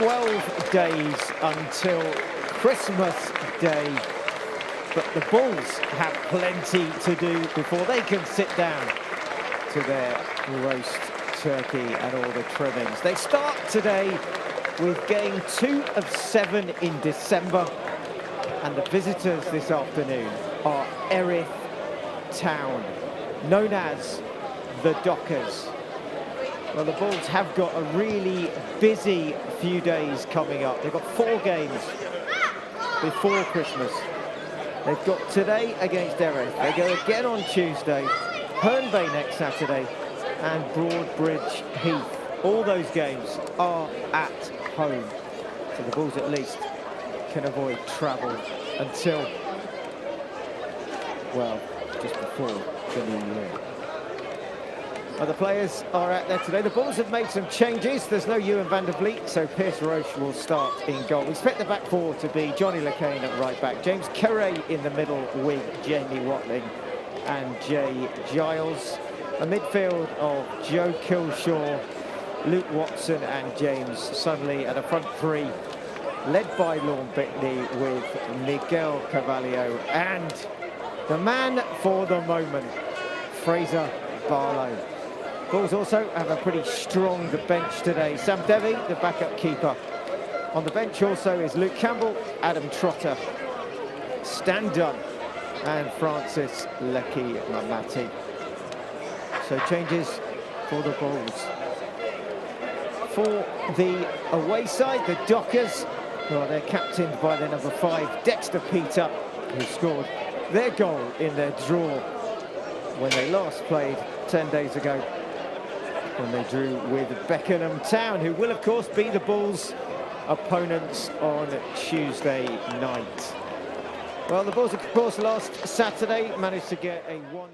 12 days until Christmas Day, but the Bulls have plenty to do before they can sit down to their roast turkey and all the trimmings. They start today with game 2 of 7 in December, and the visitors this afternoon are Erith Town, known as the Dockers. Well, the Bulls have got a really busy few days coming up. They've got 4 games before Christmas. They've got today against Erith. They go again on Tuesday, Herne Bay next Saturday, and Broadbridge Heath. All those games are at home, so the Bulls at least can avoid travel until, well, just before the new year. Other players are out there today. The Bulls have made some changes. There's no Ewan van der Vliet, so Pierce Roche will start in goal. We expect the back four to be Johnny Lacane at right back, James Kerray in the middle with Jamie Watling and Jay Giles. A midfield of Joe Kilshaw, Luke Watson and James Sunley, and a front three led by Lorne Bitney with Miguel Carvalho and the man for the moment, Fraser Barlow. Bulls also have a pretty strong bench today. Sam Devi, the backup keeper. On the bench also is Luke Campbell, Adam Trotter, Stan Dunn and Francis Lecky Mamati. So changes for the Bulls. For the away side, the Dockers, well, they're captained by the number 5, Dexter Peter, who scored their goal in their draw when they last played 10 days ago, when they drew with Beckenham Town, who will, of course, be the Bulls' opponents on Tuesday night. Well, the Bulls, of course, last Saturday managed to get a 1-0.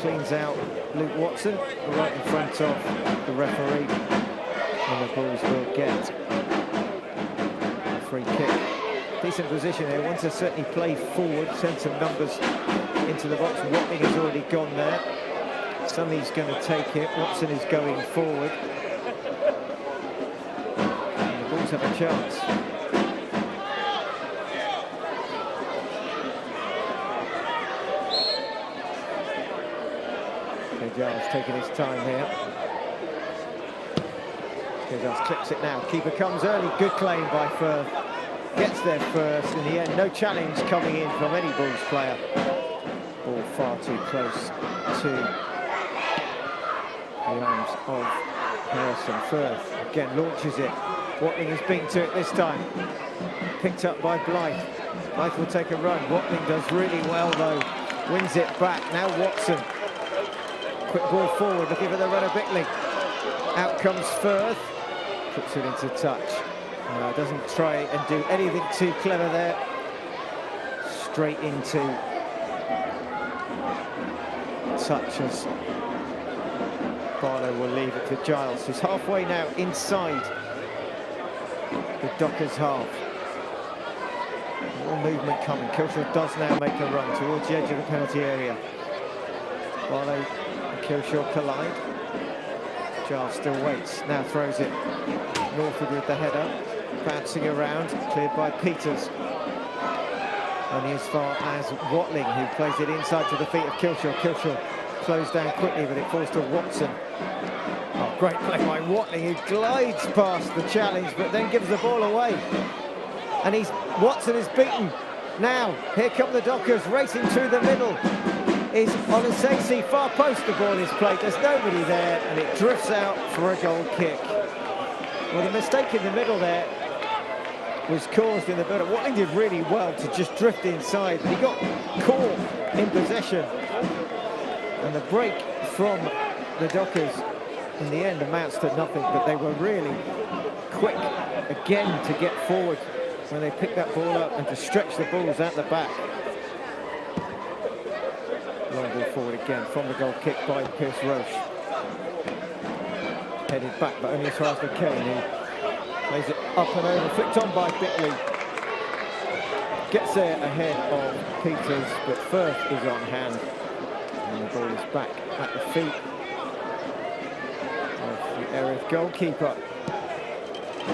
cleans out Luke Watson right in front of the referee, and the Bulls will get a free kick. Decent position here, wants to certainly play forward, send some numbers into the box. Watling has already gone there. Sonny's going to take it, Watson is going forward. And the Bulls have a chance. Giles taking his time here. Giles clips it now. Keeper comes early. Good claim by Firth. Gets there first. In the end, no challenge coming in from any Bulls player. Ball far too close to the arms of Harrison. Firth again launches it. Watling has been to it this time. Picked up by Blythe. Blythe will take a run. Watling does really well though. Wins it back. Now Watson. Quick ball forward, looking for the runner Bickley. Out comes Firth, puts it into touch. Doesn't try and do anything too clever there. Straight into touch as Barlow will leave it for Giles, who's halfway now inside the Dockers half. More movement coming. Kilshaw does now make a run towards the edge of the penalty area. Barlow Kilshaw collide. Giles still waits, now throws it northward with the header, bouncing around, cleared by Peters. Only as far as Watling, who plays it inside to the feet of Kilshaw. Kilshaw slows down quickly, but it falls to Watson. Oh, great play by Watling, who glides past the challenge, but then gives the ball away. And Watson is beaten. Now, here come the Dockers, racing through the middle. Is Olasesi, far post the ball is played, there's nobody there, and it drifts out for a goal kick. Well, the mistake in the middle there was caused in the middle. Watling did really well to just drift inside, but he got caught in possession. And the break from the Dockers in the end amounts to nothing, but they were really quick again to get forward when they picked that ball up and to stretch the balls out the back. Long ball forward again from the goal kick by Pierce Roche. Headed back, but only as far as McCain, who plays it up and over, flicked on by Bickley. Gets there ahead of Peters, but Firth is on hand. And the ball is back at the feet of the Erith goalkeeper.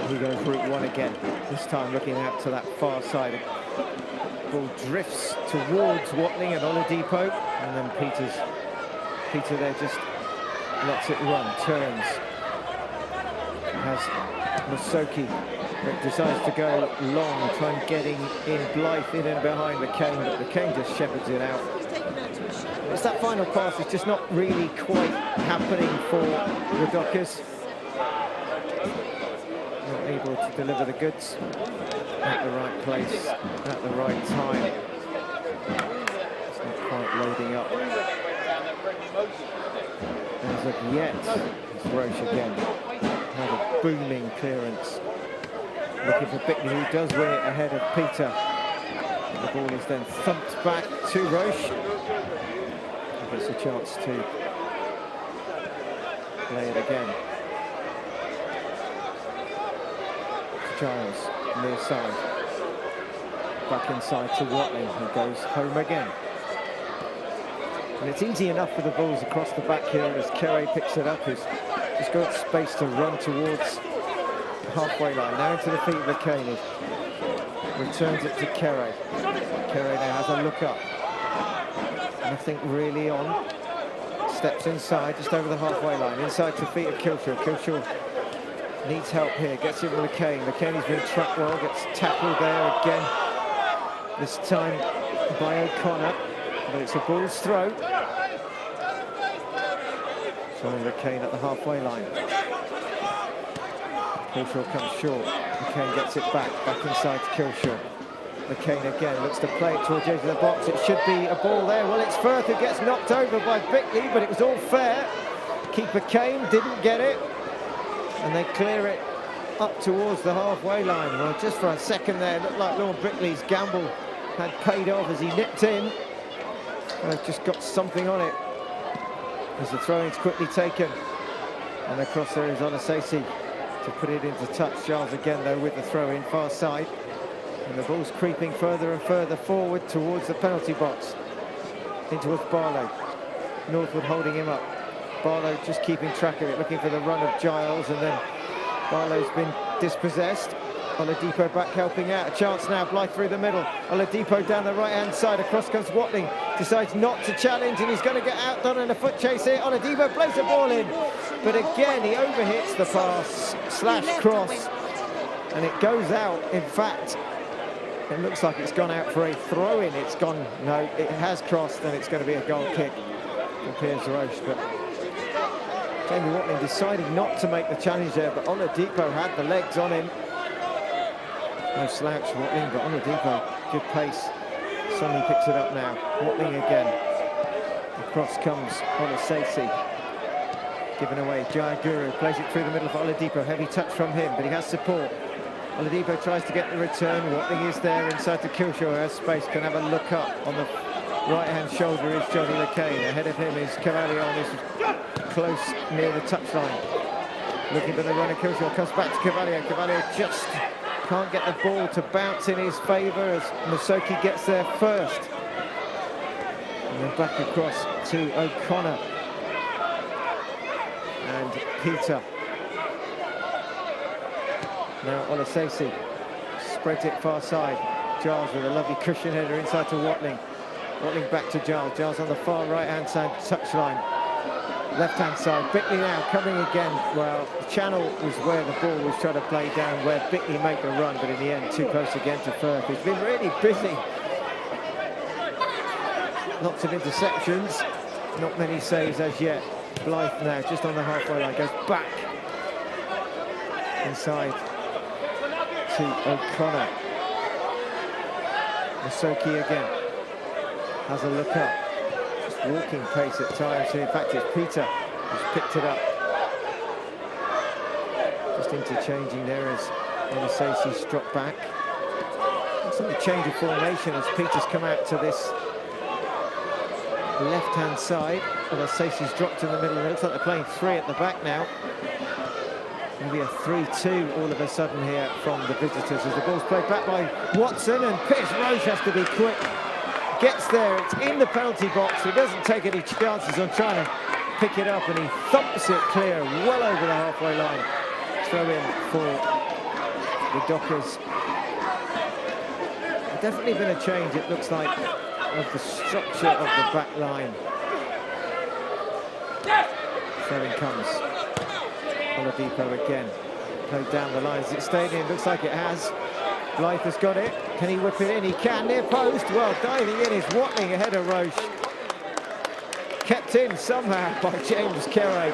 He goes route one again, this time looking out to that far side. Ball drifts towards Watling and Oladipo, and then Peter there just lets it run, turns. Has Masoki that decides to go long, try and getting in Blythe in and behind McCain, but McCain just shepherds it out. It's that final pass, it's just not really quite happening for the Dockers. Not able to deliver the goods at the right place, at the right time. It's not quite loading up. As of yet, it's Roche again. Had a booming clearance. Looking for Bickley, who does win it ahead of Peter. And the ball is then thumped back to Roche. He gets a chance to play it again. Giles, near side. Back inside to Watling, who goes home again. And it's easy enough for the Bulls across the back here as Kerry picks it up. He's just got space to run towards the halfway line. Now into the feet of McCain. Returns it to Kerry. Kerry now has a look up. Nothing really on. Steps inside, just over the halfway line. Inside to the feet of Kilshaw. Kilshaw needs help here, gets in with McCain. McCain's been trapped well, gets tackled there again. This time by O'Connor, but it's a Bulls throw. Throwing McCain at the halfway line. Kilshaw comes short. McCain gets it back inside to Kilshaw. McCain again looks to play it towards the edge of the box. It should be a ball there. Well, it's Firth who gets knocked over by Bickley, but it was all fair. Keeper Kane didn't get it. And they clear it up towards the halfway line. Well, just for a second there, it looked like Lord Bickley's gamble had paid off as he nipped in. Well, just got something on it. As the throw-in's quickly taken. And the cross there is Olasesi to put it into touch. Giles again, though, with the throw-in, far side. And the ball's creeping further and further forward towards the penalty box. In towards Barlow. Northwood holding him up. Barlow just keeping track of it, looking for the run of Giles, and then Barlow's been dispossessed. Oladipo back helping out. A chance now, Blythe through the middle. Oladipo down the right-hand side. Across comes Watling. Decides not to challenge, and he's going to get outdone in a foot chase here. Oladipo plays the ball in. But again, he overhits the pass, /cross, and it goes out. In fact, it looks like it's gone out for a throw-in. It's gone, no, it has crossed, and it's going to be a goal kick for Piers Roche. But Jamie Watling deciding not to make the challenge there, but Oladipo had the legs on him. No slouch, Watling, but Oladipo, good pace. Sonny picks it up now. Watling again. Across comes Olasesi. Given away, Jayaguru plays it through the middle for Oladipo. Heavy touch from him, but he has support. Oladipo tries to get the return. Watling is there inside to Killshaw, has space, can have a look up. On the right-hand shoulder is Johnny LeCain. Ahead of him is Cavalion, who's close near the touchline. Looking for the runner, Killshaw comes back to Cavalion. Cavalion just can't get the ball to bounce in his favour as Musoki gets there first. And then back across to O'Connor. And Peter. Now Olasesi spreads it far side. Giles with a lovely cushion header inside to Watling. Watling back to Giles. Giles on the far right-hand side touchline. Left-hand side. Bickley now coming again. Well, the channel was where the ball was trying to play down, where Bickley made the run, but in the end, too close again to Firth. He's been really busy. Lots of interceptions. Not many saves as yet. Blythe now just on the halfway line, goes back inside to O'Connor. Musoki again has a look up, just walking pace at times. In fact, it's Peter who's picked it up. Just interchanging there as Olasesi's dropped back. Looks like a change of formation as Peter's come out to this left-hand side. Olasesi's dropped in the middle, and it looks like they're playing three at the back now. Maybe a 3-2 all of a sudden here from the visitors as the ball's played back by Watson, and Piers Roche has to be quick. Gets there, it's in the penalty box. He doesn't take any chances on trying to pick it up, and he thumps it clear well over the halfway line. Throw in for the Dockers. There's definitely been a change, it looks like, of the structure of the back line. Throwing comes. Oladipo again. Played down the line. Has it stayed in? Looks like it has. Blythe has got it. Can he whip it in? He can. Near post. Well, diving in is Watling ahead of Roche. Kept in somehow by James Kerray.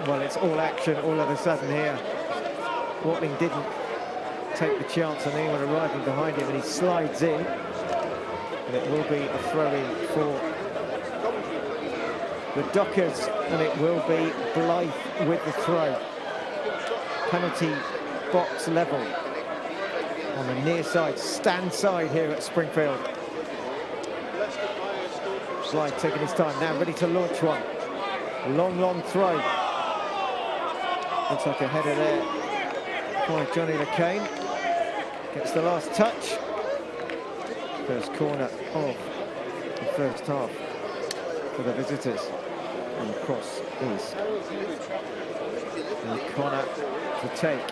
Well, it's all action all of a sudden here. Watling didn't take the chance on anyone arriving behind him, and he slides in. And it will be a throw-in for the Dockers, and it will be Blythe with the throw. Penalty box level on the near side, stand side here at Springfield. Slide taking his time, now ready to launch one. Long throw. Looks like a header there by Johnny LeCain. Gets the last touch. First corner of the first half for the visitors. And the cross is O'Connor to take.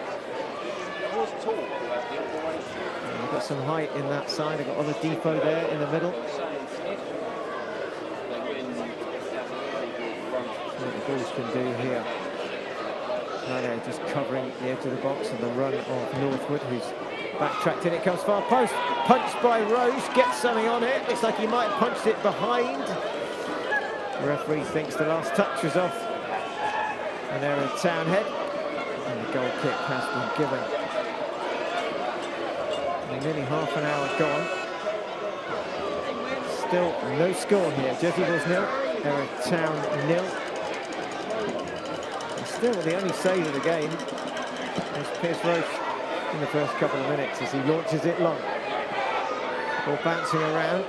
And we've got some height in that side. I've got Oladipo there in the middle. What the Bulls can do here. Now just covering the edge of the box, and the run of Northwood, who's backtracked in. It comes far post. Punched by Roche. Gets something on it. Looks like he might have punched it behind. The referee thinks the last touch was off an Erith Townhead, and the goal kick has been given. And nearly half an hour gone. Still no score here. Jersey Bulls 0, Erith Town 0. And still the only save of the game is Piers Roche in the first couple of minutes as he launches it long. Ball bouncing around.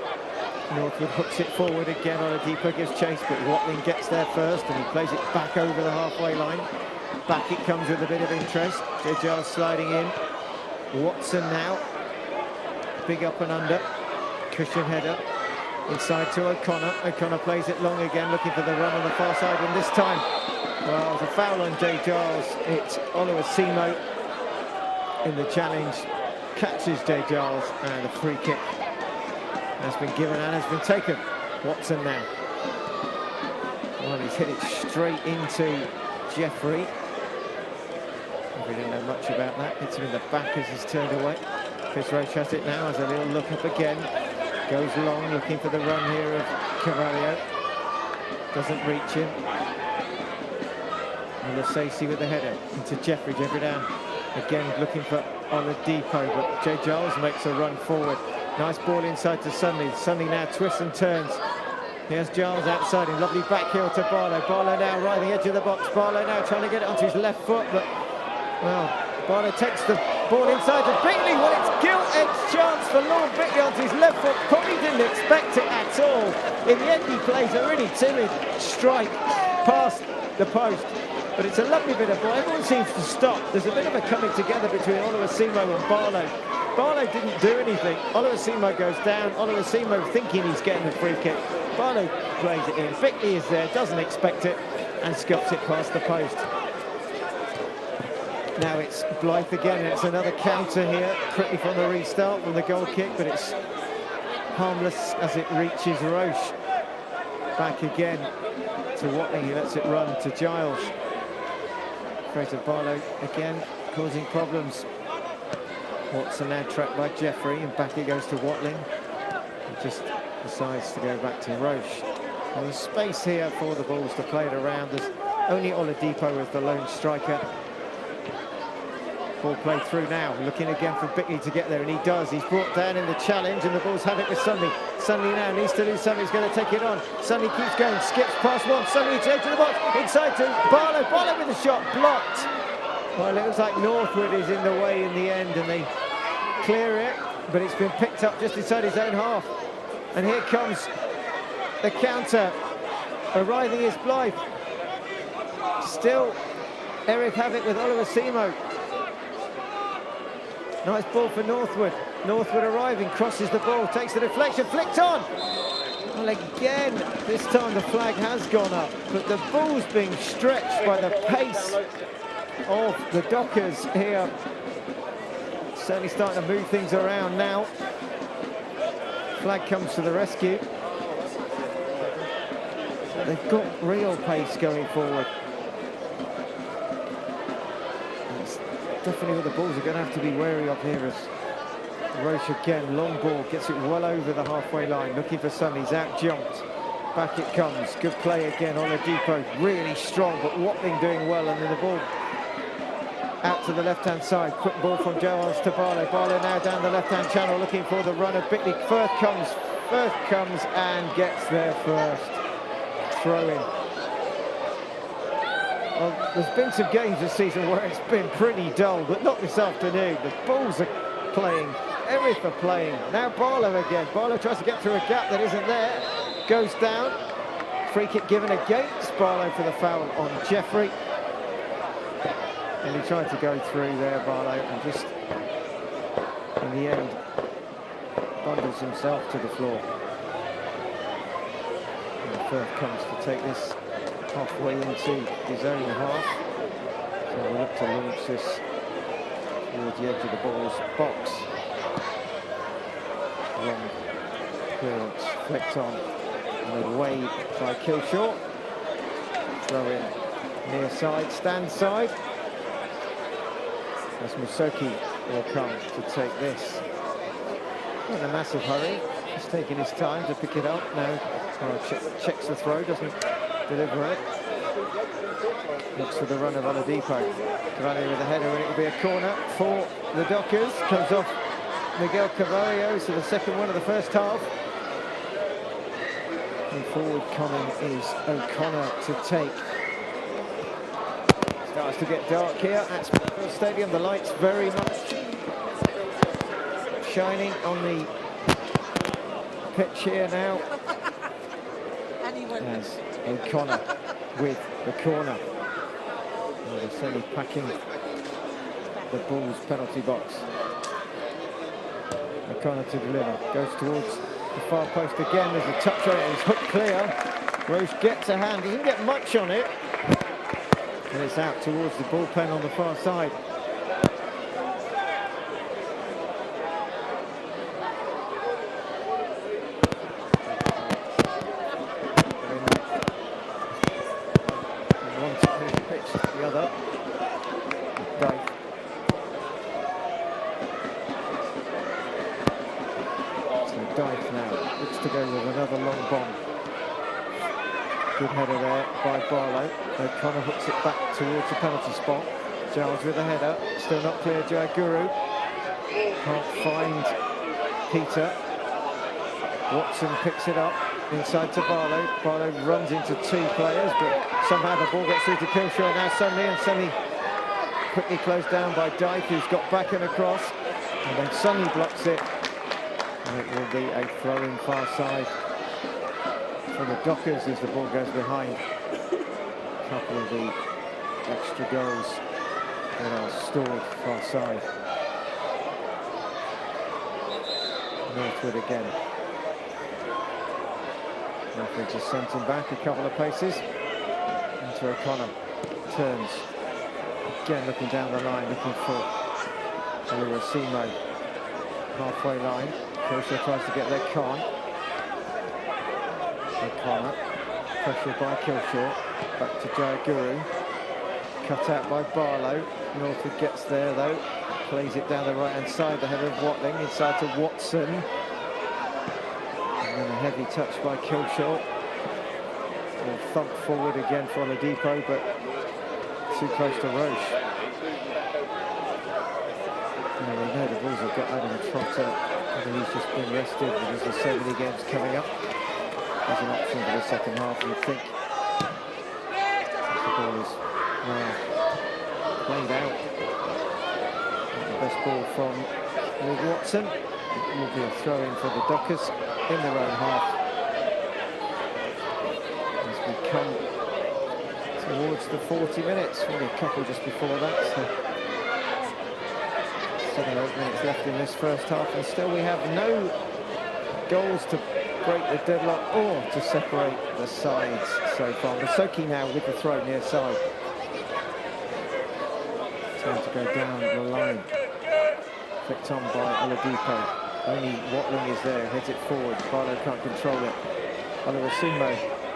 Northwood hooks it forward again. Oladipo gives chase, but Watling gets there first, and he plays it back over the halfway line. Back it comes with a bit of interest. Jay Giles sliding in. Watson now. Big up and under. Cushion header. Inside to O'Connor. O'Connor plays it long again, looking for the run on the far side, and this time, well, there's a foul on Jay Giles. It's Oluwasimo in the challenge. Catches Jay Giles, and a free kick has been given and has been taken. Watson now. Well, he's hit it straight into Jeffrey. We didn't know much about that. Hits him in the back as he's turned away. Chris Roach has it now, has a little look up again. Goes long, looking for the run here of Carvalho. Doesn't reach him. And Lasacey with the header into Jeffrey. Jeffrey down. Again looking for Oladipo, but Jay Giles makes a run forward. Nice ball inside to Sunley. Sunley now twists and turns. Here's Giles outside him. Lovely back heel to Barlow. Barlow now right at the edge of the box. Barlow now trying to get it onto his left foot, but, well, Barlow takes the ball inside to Bickley. Well, it's gilt-edged chance for Lord Bickley onto his left foot. Probably didn't expect it at all. In the end, he plays a really timid strike past the post. But it's a lovely bit of ball. Everyone seems to stop. There's a bit of a coming together between Oluwasimo and Barlow. Barlow didn't do anything. Oluwasimo goes down. Oluwasimo thinking he's getting the free kick. Barlow plays it in. Bickley is there, doesn't expect it, and scuffs it past the post. Now it's Blythe again, and it's another counter here, quickly from the restart, from the goal kick, but it's harmless as it reaches Roche. Back again to Watling, he lets it run to Giles. Fraser Barlow again, causing problems. Watson now tracked by Jeffrey, and back he goes to Watling. He just decides to go back to Roche. And there's space here for the balls to play it around. There's only Oladipo as the lone striker. Ball played through now, looking again for Bickley to get there, and he does. He's brought down in the challenge, and the Bulls have it with Sunley. Sunley now needs to do something. He's going to take it on. Sunley keeps going, skips past one. Sunley to edge of the box, inside to Barlow. Barlow with the shot, blocked. Well, it looks like Northwood is in the way in the end, and they clear it, but it's been picked up just inside his own half. And here comes the counter. Arriving is Blythe. Still, Erith have it with Oluwasimo. Nice ball for Northwood. Northwood arriving, crosses the ball, takes the deflection, flicked on. Well, again, this time the flag has gone up, but the ball's being stretched by the pace of the Dockers here. Certainly starting to move things around now. Flag comes to the rescue. They've got real pace going forward. Definitely what the Bulls are going to have to be wary of here as Roche again, long ball, gets it well over the halfway line, looking for Sunny, he's out jumped. Back it comes, good play again on Oladipo, really strong, but Watling doing well, and then the ball out to the left-hand side. Quick ball from Giles to Barlow. Barlow now down the left-hand channel, looking for the run of Bickley. Firth comes and gets there first. Throw in. Well, there's been some games this season where it's been pretty dull, but not this afternoon. The Bulls are playing, Erith are playing. Now Barlow again. Barlow tries to get through a gap that isn't there. Goes down. Free kick given against Barlow for the foul on Jeffrey. And he tried to go through there, Barlow, and just, in the end, bundles himself to the floor. And Firth comes to take this halfway into his own half. So we'll look to launch this towards the edge of the Bulls box. Long clearance, flicked on, and away by Kilshaw. Throw in near side, stand side. As Musoki will come to take this. Not in a massive hurry, he's taking his time to pick it up now. Checks the throw, doesn't deliver it. Looks for the run of Oladipo. Carvalho with the header, and it will be a corner for the Dockers. Comes off Miguel Carvalho, so the second one of the first half. And forward coming is O'Connor to take. Starts to get dark here at Springfield Stadium. The lights very much shining on the pitch here now. As O'Connor with the corner. Oh, they're certainly packing the Bulls penalty box. O'Connor to deliver, goes towards the far post again. There's a touch on it, it's hooked clear. Roche gets a hand, doesn't get much on it. And it's out towards the bullpen on the far side. The other. Dave. So Dave now looks to go with another long bomb. Good header there by Barlow. O'Connor hooks it back towards the penalty spot. Giles with a header. Still not clear, Jayaguru. Can't find Peter. Watson picks it up. Inside to Barlow. Barlow runs into two players, but somehow the ball gets through to Killshaw now Sunny quickly closed down by Dyke, who's got back and across, and then Sunny blocks it, and it will be a throw-in far side for the Dockers as the ball goes behind. A couple of the extra goals that are stored far side. Northwood again. Referee just sent him back a couple of paces. Into O'Connor. Turns. Again looking down the line, looking for Oluwasimo. Halfway line. Killshaw tries to get there, can't. O'Connor. Pressure by Killshaw. Back to Jayaguru. Cut out by Barlow. Northwood gets there though. Plays it down the right-hand side. The header of Watling. Inside to Watson. And then a heavy touch by Killshaw. A thump forward again for Oladipo, but too close to Roche. Now we know the Bulls have got Adam Trotter, and he's just been rested because there's so many games coming up. There's an option for the second half, you think. The ball is played out. The best ball from Will Watson. It will be a throw-in for the Dockers in their own half. As we come towards the 40 minutes, only a couple just before that. So 7 or 8 minutes left in this first half, and still we have no goals to break the deadlock or to separate the sides so far. Masoki now with the throw near side. Time to go down the line. Flicked on by Oladipo. Only Watling is there, heads it forward. Barlow can't control it. Oluwasimo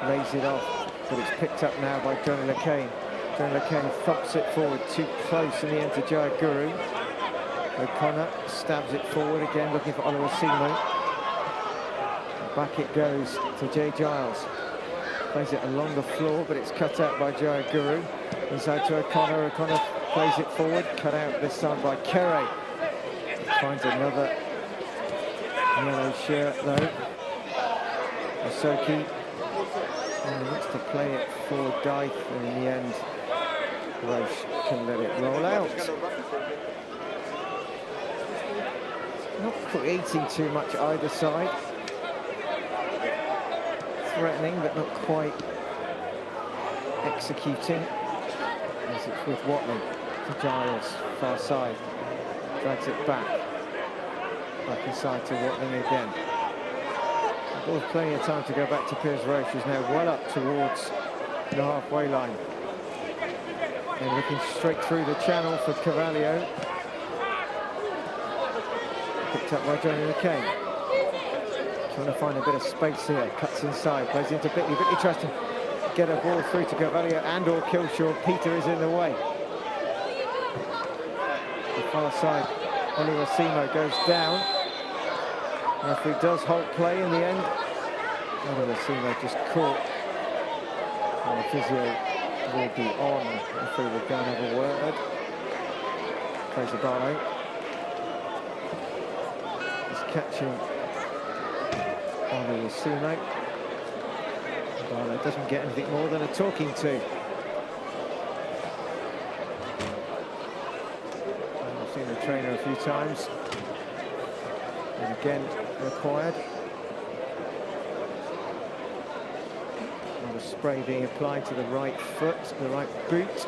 lays it off, but it's picked up now by Johnny LeCain. Johnny LeCain thumps it forward, too close in the end to Jayaguru. O'Connor stabs it forward again, looking for Oluwasimo. Back it goes to Jay Giles. Plays it along the floor, but it's cut out by Jayaguru. Inside to O'Connor. O'Connor plays it forward, cut out this time by Kere. Finds another yellow shirt though. Masoki wants to play it for Dyke, and in the end Roche can let it roll out. Not creating too much either side. Threatening but not quite executing. As it's with Watling to Giles, far side. Drags it back. Back inside to Watling again. Ball plenty of time to go back to Piers Roche, who's now well up towards the halfway line. And looking straight through the channel for Carvalho. Picked up by Johnny LeCain. Trying to find a bit of space here. Cuts inside, plays into Bitley. Bitley tries to get a ball through to Carvalho and or Killshaw. Peter is in the way. The far side, Oluwasimo goes down. Referee does halt play in the end. Oluwasimo just caught. And the physio will be on. Referee will go and have a word. Fraser Barlow is catching Oluwasimo. Barlow doesn't get anything more than a talking to. I've seen the trainer a few times. And again required. of spray being applied to the right foot, the right boot.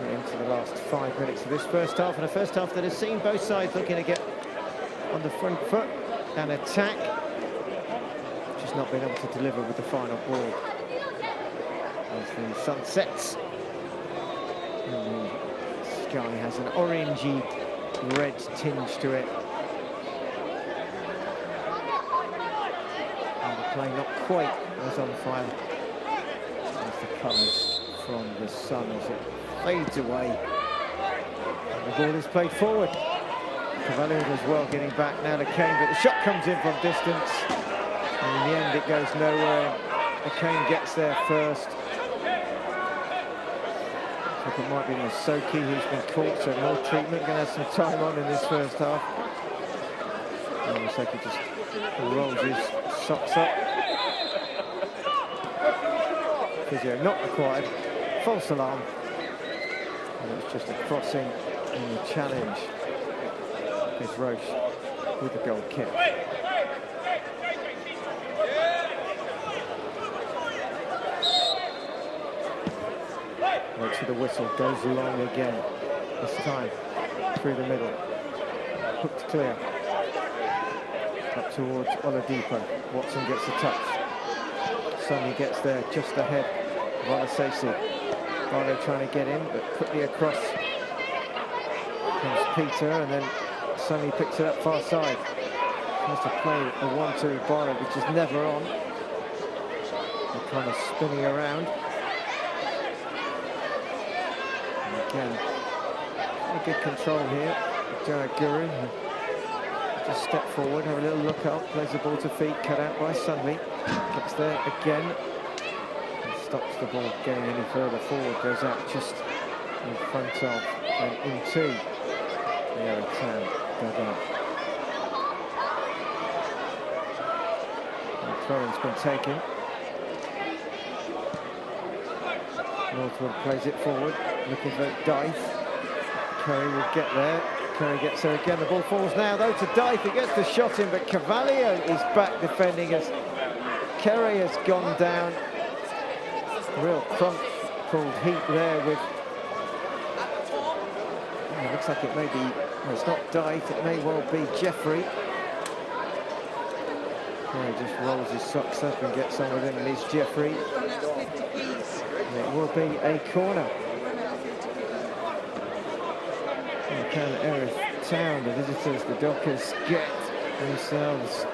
We're into the last 5 minutes of this first half, and a first half that has seen both sides looking to get on the front foot and attack. Just not been able to deliver with the final ball. As the sun sets, and the sky has an orangey red tinge to it. And the plane not quite as on fire as the colours from the sun as it fades away. And the ball is played forward. Cavalier as well getting back now to Kane, but the shot comes in from distance. And in the end it goes nowhere. Kane gets there first. I think it might be Masoki who's been caught, so more treatment. Going to have some time on in this first half. And Masoki just rolls his socks up. Physio not required. False alarm. And it's just a crossing in the challenge. It's Roche with the goal kick. Waits for the whistle, goes long again. This time through the middle. Hooked clear. Up towards Oladipo. Watson gets the touch. Sonny gets there just ahead of Olasesi. Barlow trying to get in, but quickly across comes Peter, and then Sonny picks it up far side. Tries to play a 1-2 Barlow, which is never on. They're kind of spinning around. Again, good control here. Guru just step forward, have a little look up, plays the ball to feet, cut out by Sunley. Gets there again. And stops the ball getting any further forward, goes out just in front of and into the Erith dugout. Throw-in's been taken. Northwood plays it forward, looking for Dyth. Curry will get there. Curry gets there again. The ball falls now, though, to Dyth. He gets the shot in, but Cavalier is back defending as Curry has gone down. Real front-pulled heat there with... Oh, it looks like it may be... Well, it's not Dyth, it may well be Jeffrey. Curry just rolls his socks up and gets on with him, and it's Jeffrey. It will be a corner. And can Erith Town, the visitors, the Dockers, get themselves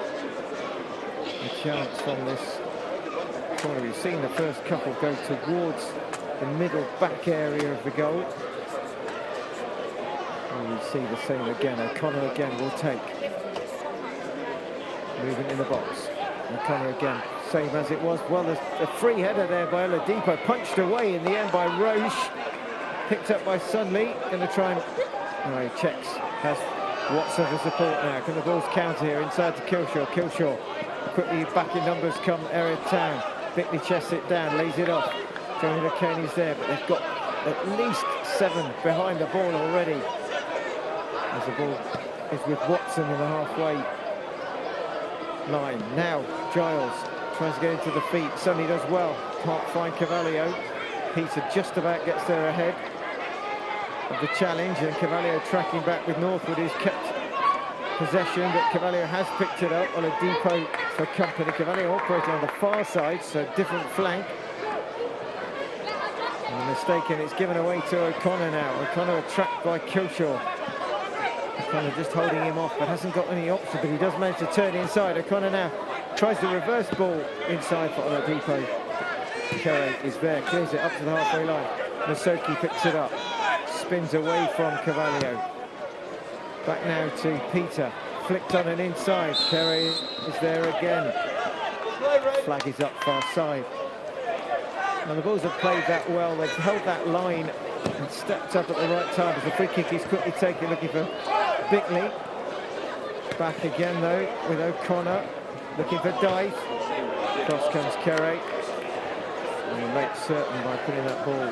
a chance from this corner? We've seen the first couple go towards the middle back area of the goal. And we see the same again. O'Connor again will take. Moving in the box. O'Connor again. Same as it was. Well, a free header there by Oladipo, punched away in the end by Roche, picked up by Sunley. Going to try and... Oh, he checks. Has Watson for support now. Can the Bulls counter here inside to Killshaw? Killshaw quickly back in numbers come Erith Town. Bickley chests it down, lays it off. Johnny McKenny's there, but they've got at least 7 behind the ball already. As the ball is with Watson in the halfway line. Now Giles tries to get into the feet. Sonny does well. Can't find Cavalier. Peter just about gets there ahead of the challenge, and Cavalier tracking back with Northwood, who's kept possession, but Cavalier has picked it up on a depot for company. Cavalier operating on the far side, so different flank. And mistaken, it's given away to O'Connor now. O'Connor tracked by Killshaw. O'Connor just holding him off, but hasn't got any option, but he does manage to turn inside. O'Connor now tries the reverse ball inside for Oladipo. Curry is there, clears it up to the halfway line. Masoki picks it up, spins away from Cavalier. Back now to Peter, flicked on and inside. Curry is there again. Flag is up far side. And the Bulls have played that well. They've held that line and stepped up at the right time as the free kick is quickly taken, looking for Bickley. Back again though with O'Connor, looking for Dyth. Cross comes Curry. And he makes certain by putting that ball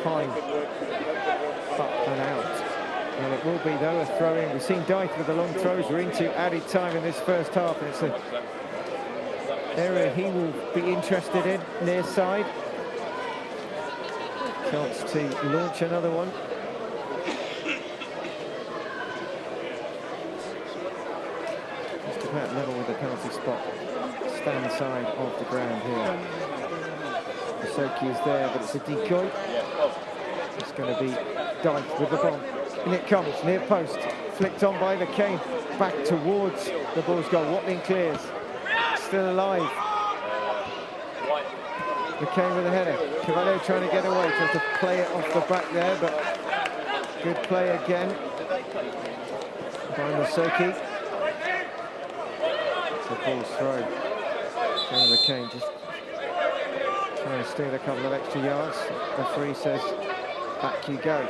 high, up and out. Well, it will be, though, a throw-in. We've seen Dyke with the long throws. We're into added time in this first half, and it's an area he will be interested in, near side. Chance to launch another one. Just about level with the penalty spot. Stand side of the ground here. Soki is there, but it's a decoy. It's going to be Dyke with the bomb. In it comes, near post. Flicked on by McCain. Back towards the Bulls goal. Watling clears. Still alive. McCain with a header. Cavallo trying to get away. Tries to play it off the back there, but good play again by Masoki. It's a Bulls throw. And McCain just trying to steal a couple of extra yards. The referee says, back you go.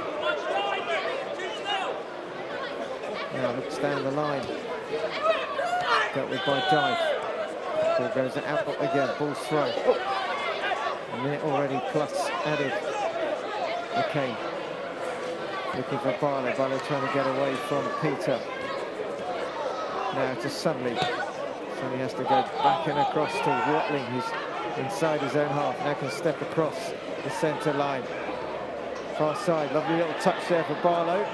Now looks down the line. Dealt with by Dyke. Ball goes out again. Ball's throw. A minute already plus added. McCain looking for Barlow. Barlow trying to get away from Peter. Now to Sunley. Sunley has to go back and across to Watling, who's inside his own half. Now can step across the centre line. Far side. Lovely little touch there for Barlow.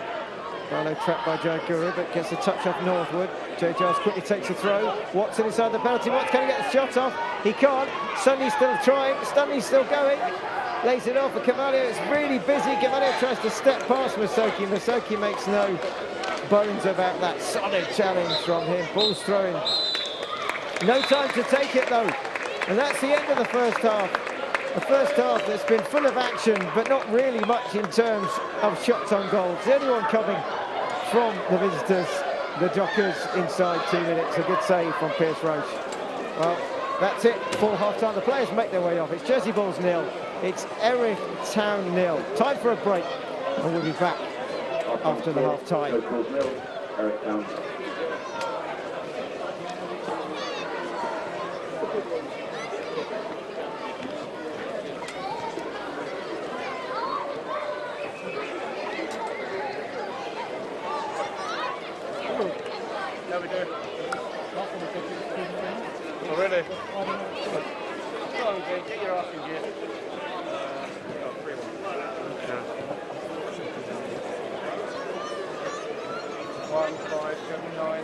Barlow trapped by Joe Guru, but gets a touch off Northwood. Joe Giles quickly takes a throw. Watson inside the penalty. Watson can he get the shot off? He can't. Sunny's still trying. Stanley's still going. Lays it off for Cavallo. It's really busy. Cavallo tries to step past Masoki. Masoki makes no bones about that. Solid challenge from him. Ball's throwing. No time to take it though. And that's the end of the first half. The first half that's been full of action, but not really much in terms of shots on goals. The only one coming from the visitors, the Dockers, inside 2 minutes. A good save from Pierce Roche. Well, that's it for half-time. The players make their way off. It's Jersey Bulls 0. It's Erith Town 0. Time for a break, and we'll be back after the half-time. Oh, really? Go on, Jake, get your ass in gear. 1579.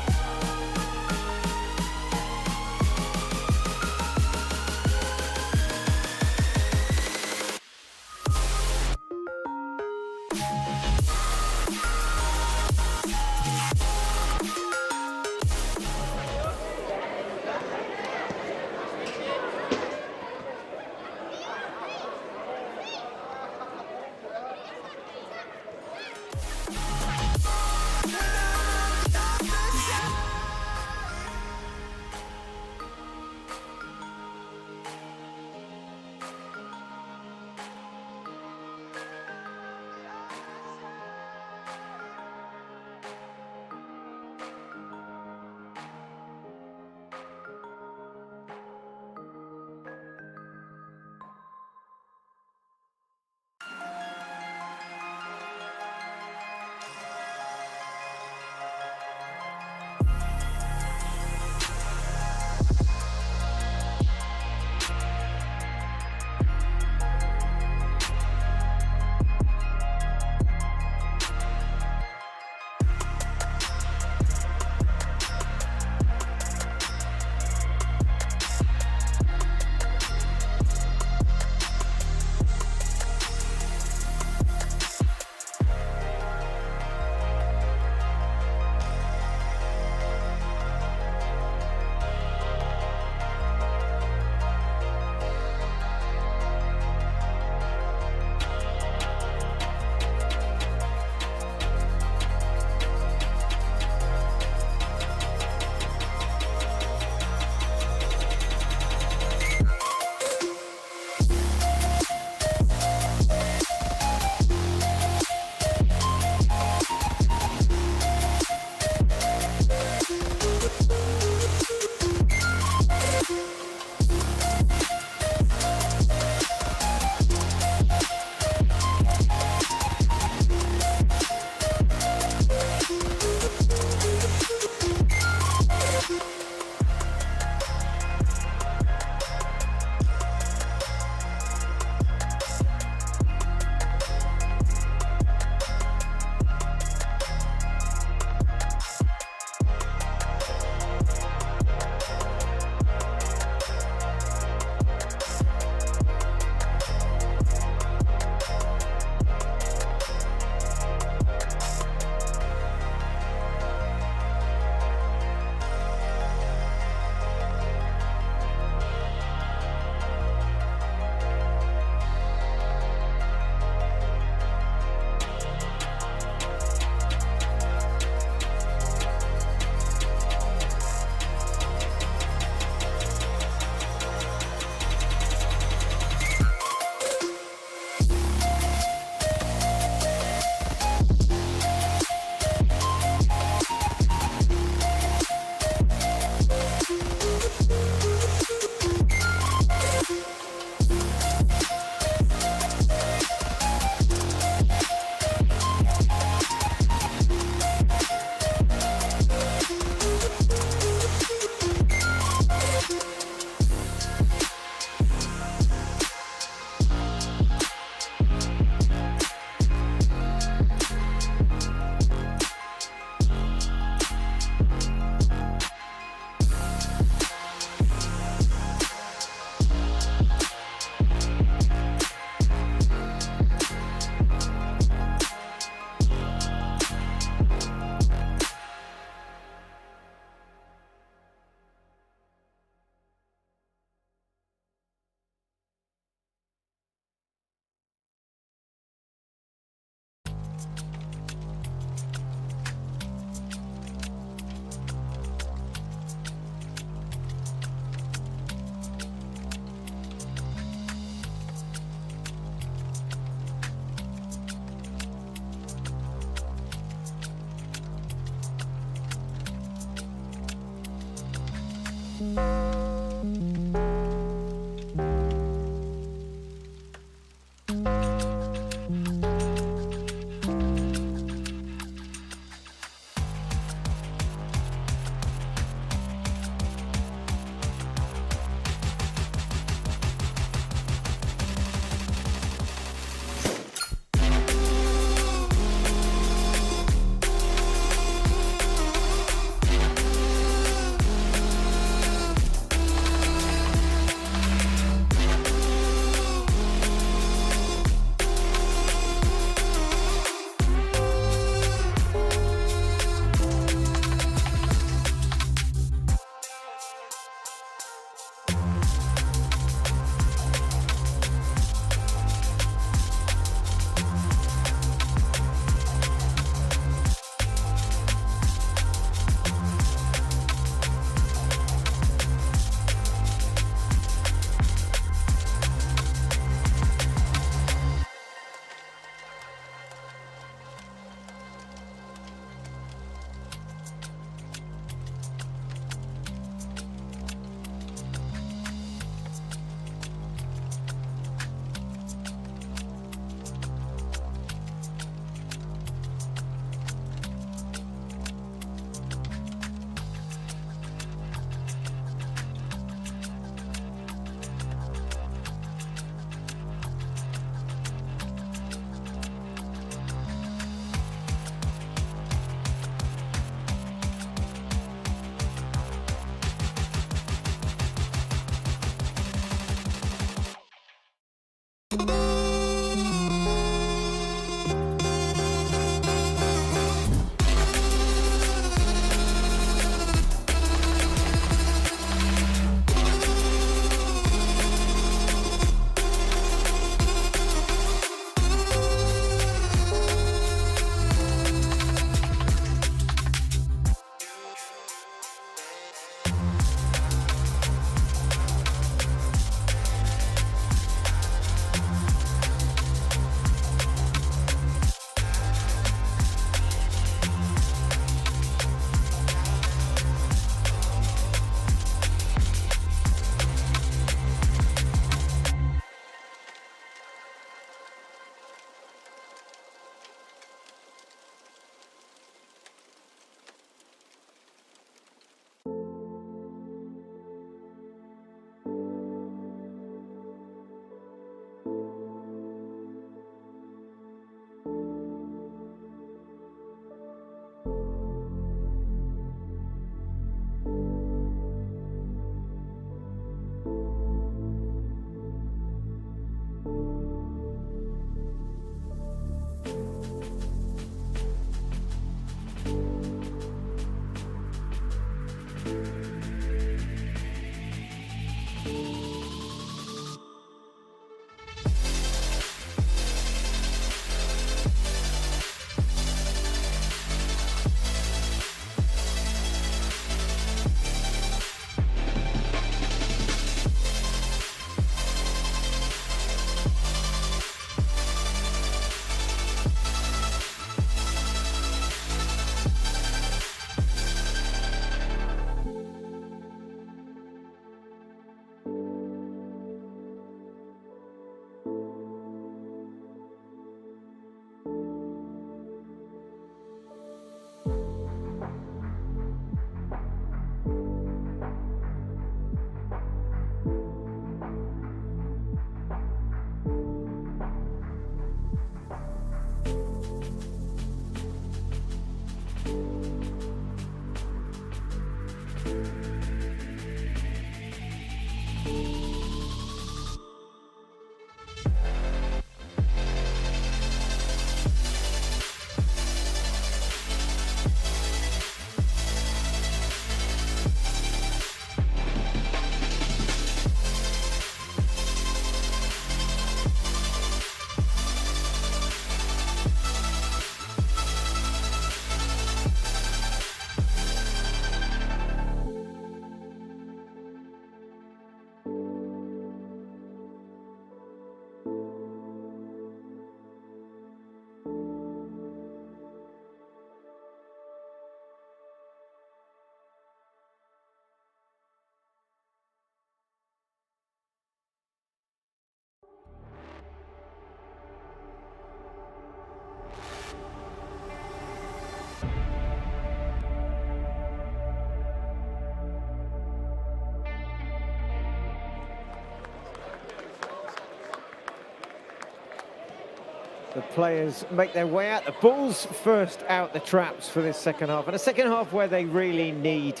the players make their way out. The Bulls first out the traps for this second half, and a second half where they really need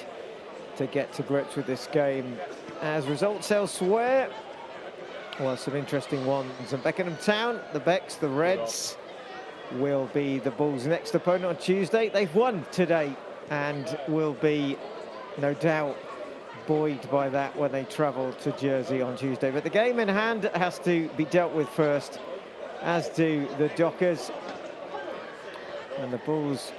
to get to grips with this game. As results elsewhere, well, some interesting ones. And Beckenham Town, the Becks, the Reds, will be the Bulls' next opponent on Tuesday. They've won today and will be, no doubt, buoyed by that when they travel to Jersey on Tuesday. But the game in hand has to be dealt with first, as do the Dockers. And the Bulls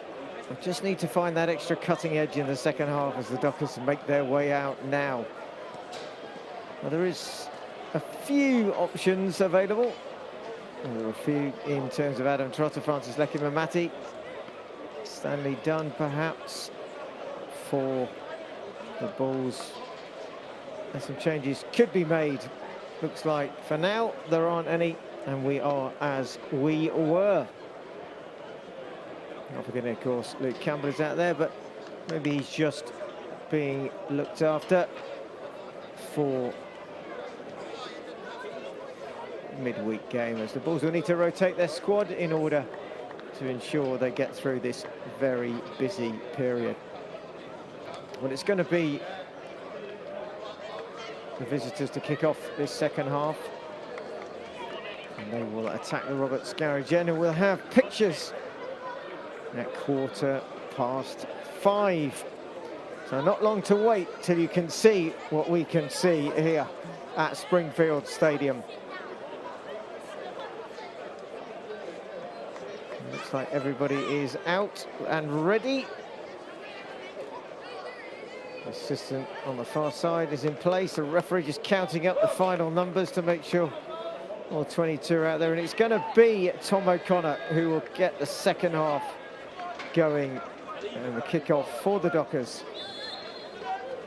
just need to find that extra cutting edge in the second half as the Dockers make their way out now. Now, there is a few options available. There are a few in terms of Adam Trotter, Francis Lecky-Mamati, Stanley Dunn perhaps for the Bulls. And some changes could be made. Looks like for now there aren't any, and we are as we were. Not forgetting, of course, Luke Campbell is out there, but maybe he's just being looked after for midweek game, as the Bulls will need to rotate their squad in order to ensure they get through this very busy period. Well, it's going to be the visitors to kick off this second half, and they will attack the Robert Scarridge end, and we'll have pictures at 5:15. So not long to wait till you can see what we can see here at Springfield Stadium. Looks like everybody is out and ready. The assistant on the far side is in place. The referee just counting up the final numbers to make sure all 22 are out there. And it's going to be Tom O'Connor who will get the second half going, and the kickoff for the Dockers.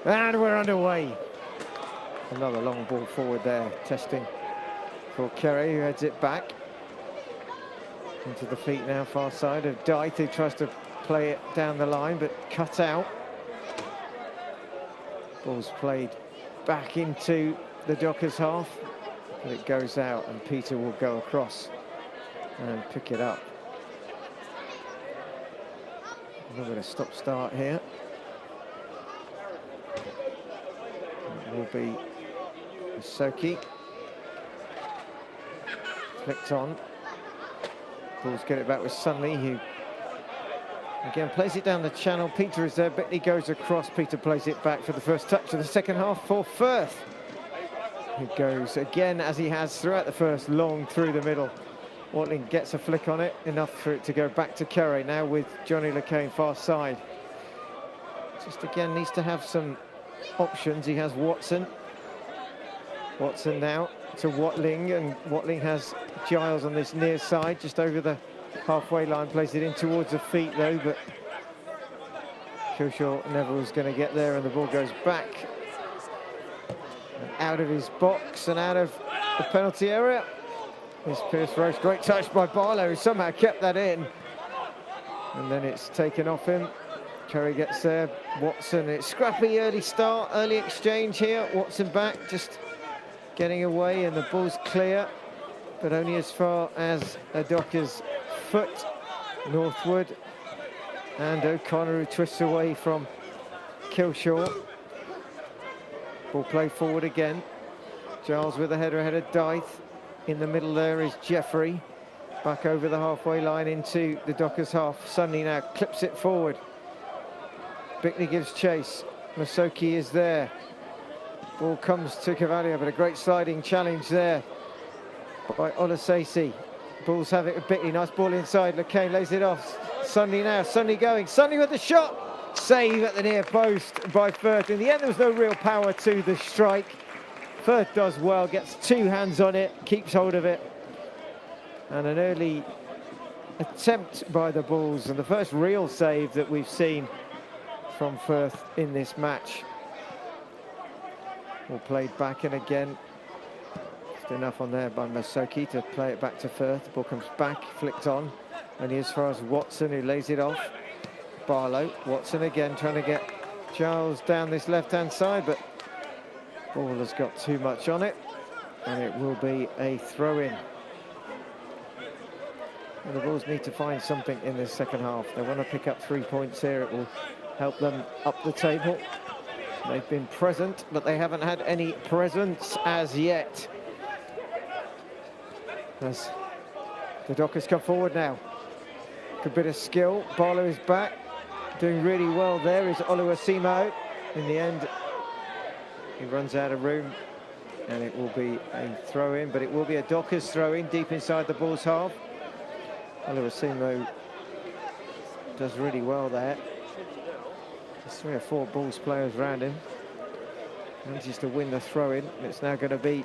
And we're underway. Another long ball forward there, testing for Kerry, who heads it back. Into the feet now, far side of Dythe, who tries to play it down the line, but cut out. Ball's played back into the Dockers half, but it goes out, and Peter will go across and pick it up. A little bit of stop-start here. It will be Soki. Flicked on. Bulls get it back with Sunley, who again plays it down the channel. Peter is there, Bitley goes across. Peter plays it back for the first touch of the second half for Firth, who goes again, as he has throughout the first, long through the middle. Watling gets a flick on it, enough for it to go back to Kerry, now with Johnny LeCain far side. Just again needs to have some options. He has Watson. Watson now to Watling, and Watling has Giles on this near side, just over the halfway line, plays it in towards the feet though, but Kilshaw never was going to get there, and the ball goes back and out of his box and out of the penalty area. Here's Pierce Roche, great touch by Barlow, who somehow kept that in, and then it's taken off him. Kerry gets there, Watson, it's scrappy early start, early exchange here. Watson back, just getting away, and the ball's clear, but only as far as a Dockers foot northward, and O'Connor, who twists away from Kilshaw. Ball played forward again. Giles with a header ahead of Dythe. In the middle there is Jeffrey, back over the halfway line into the Dockers half. Sunny now clips it forward. Bickley gives chase. Masoki is there. Ball comes to Cavalier, but a great sliding challenge there by Olasesi. Bulls have it with Bickley. Nice ball inside. LeCain lays it off. Sunny now. Sunny going. Sunny with the shot. Save at the near post by Firth. In the end, there was no real power to the strike. Firth does well, gets two hands on it, keeps hold of it. And an early attempt by the Bulls, and the first real save that we've seen from Firth in this match. All played back in again. Just enough on there by Masoki to play it back to Firth. The ball comes back, flicked on, only as far as Watson, who lays it off. Barlow, Watson again trying to get Giles down this left-hand side, but ball has got too much on it, and it will be a throw-in. And the Bulls need to find something in this second half. They want to pick up 3 points here. It will help them up the table. They've been present, but they haven't had any presence as yet. As the Dockers come forward now. Good bit of skill. Barlow is back. Doing really well there is Oluwasimo. In the end, he runs out of room, and it will be a throw-in, but it will be a Dockers throw-in deep inside the Bulls' half. Oluwasimo does really well there. There's 3 or 4 Bulls players around him. Manages to win the throw-in. It's now going to be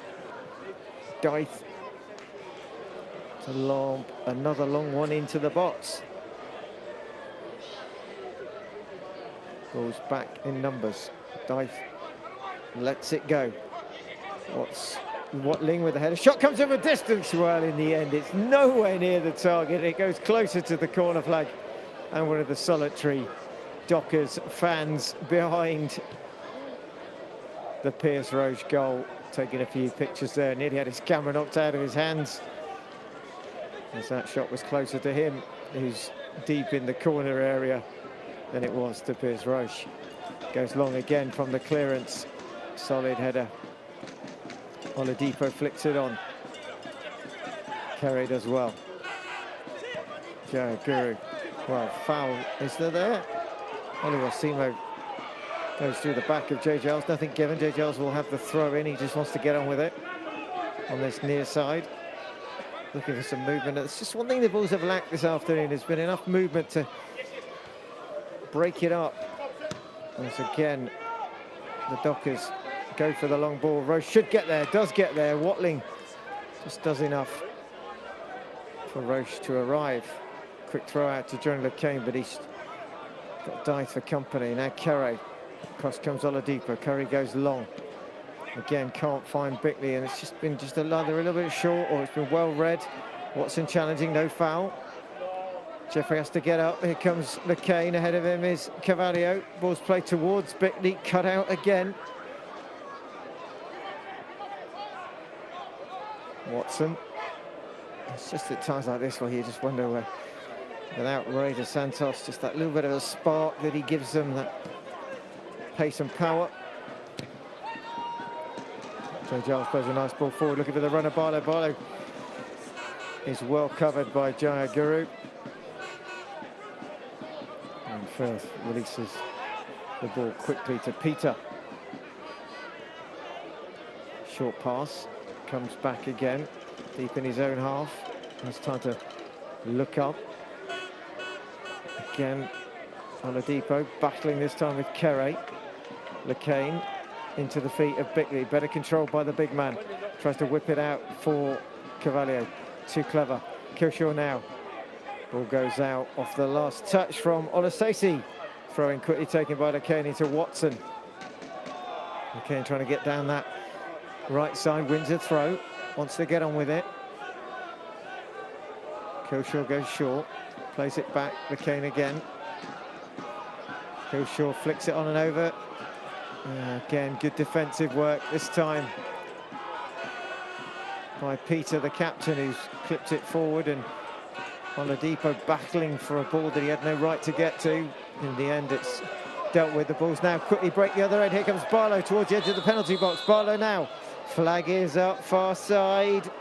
Dyth to lob another long one into the box. Bulls back in numbers. Dyth lets it go. Watling with the header. Shot comes from a distance. Well, in the end, it's nowhere near the target. It goes closer to the corner flag. And one of the solitary Dockers fans behind the Pierce Roche goal, taking a few pictures there. Nearly had his camera knocked out of his hands, as that shot was closer to him, who's deep in the corner area, than it was to Pierce Roche. Goes long again from the clearance. Solid header. Oladipo flicks it on. Carried as well. Joe Guru. Well, foul is there? Oluwasimo goes through the back of Jay Giles. Nothing given. Jay Giles will have the throw in. He just wants to get on with it on this near side. Looking for some movement. It's just one thing the Bulls have lacked this afternoon. There's been enough movement to break it up. Once again, the Dockers go for the long ball. Roche should get there, does get there. Watling just does enough for Roche to arrive. Quick throw out to John LeCain, but he's got Dyth for company. Now Curry. Across comes Oladipo. Curry goes long. Again, can't find Bickley, and it's just been either a little bit short or it's been well read. Watson challenging, no foul. Jeffrey has to get up. Here comes LeCain. Ahead of him is Carvalho. Ball's played towards Bickley. Cut out again. Watson. It's just at times like this where you just wonder where, without Ray dos Santos, just that little bit of a spark that he gives them, that pace and power. Jay Giles plays a nice ball forward, looking for the runner. Barlow is well covered by Jaya Guru. And Firth releases the ball quickly to Peter. Short pass, comes back again, deep in his own half. It's time to look up. Again, Oladipo battling this time with Kere. LeCain into the feet of Bickley, better controlled by the big man. Tries to whip it out for Carvalho. Too clever. Kilshaw now. Ball goes out off the last touch from Olasesi. Throwing quickly taken by LeCain into Watson. LeCain trying to get down that right side, wins a throw. Wants to get on with it. Kilshaw goes short. Plays it back. LeCain again. Kilshaw flicks it on and over. Again, good defensive work this time by Peter, the captain, who's clipped it forward, and Oladipo battling for a ball that he had no right to get to. In the end, it's dealt with. The Bulls now quickly break the other end. Here comes Barlow towards the edge of the penalty box. Barlow now. Flag is up, far side.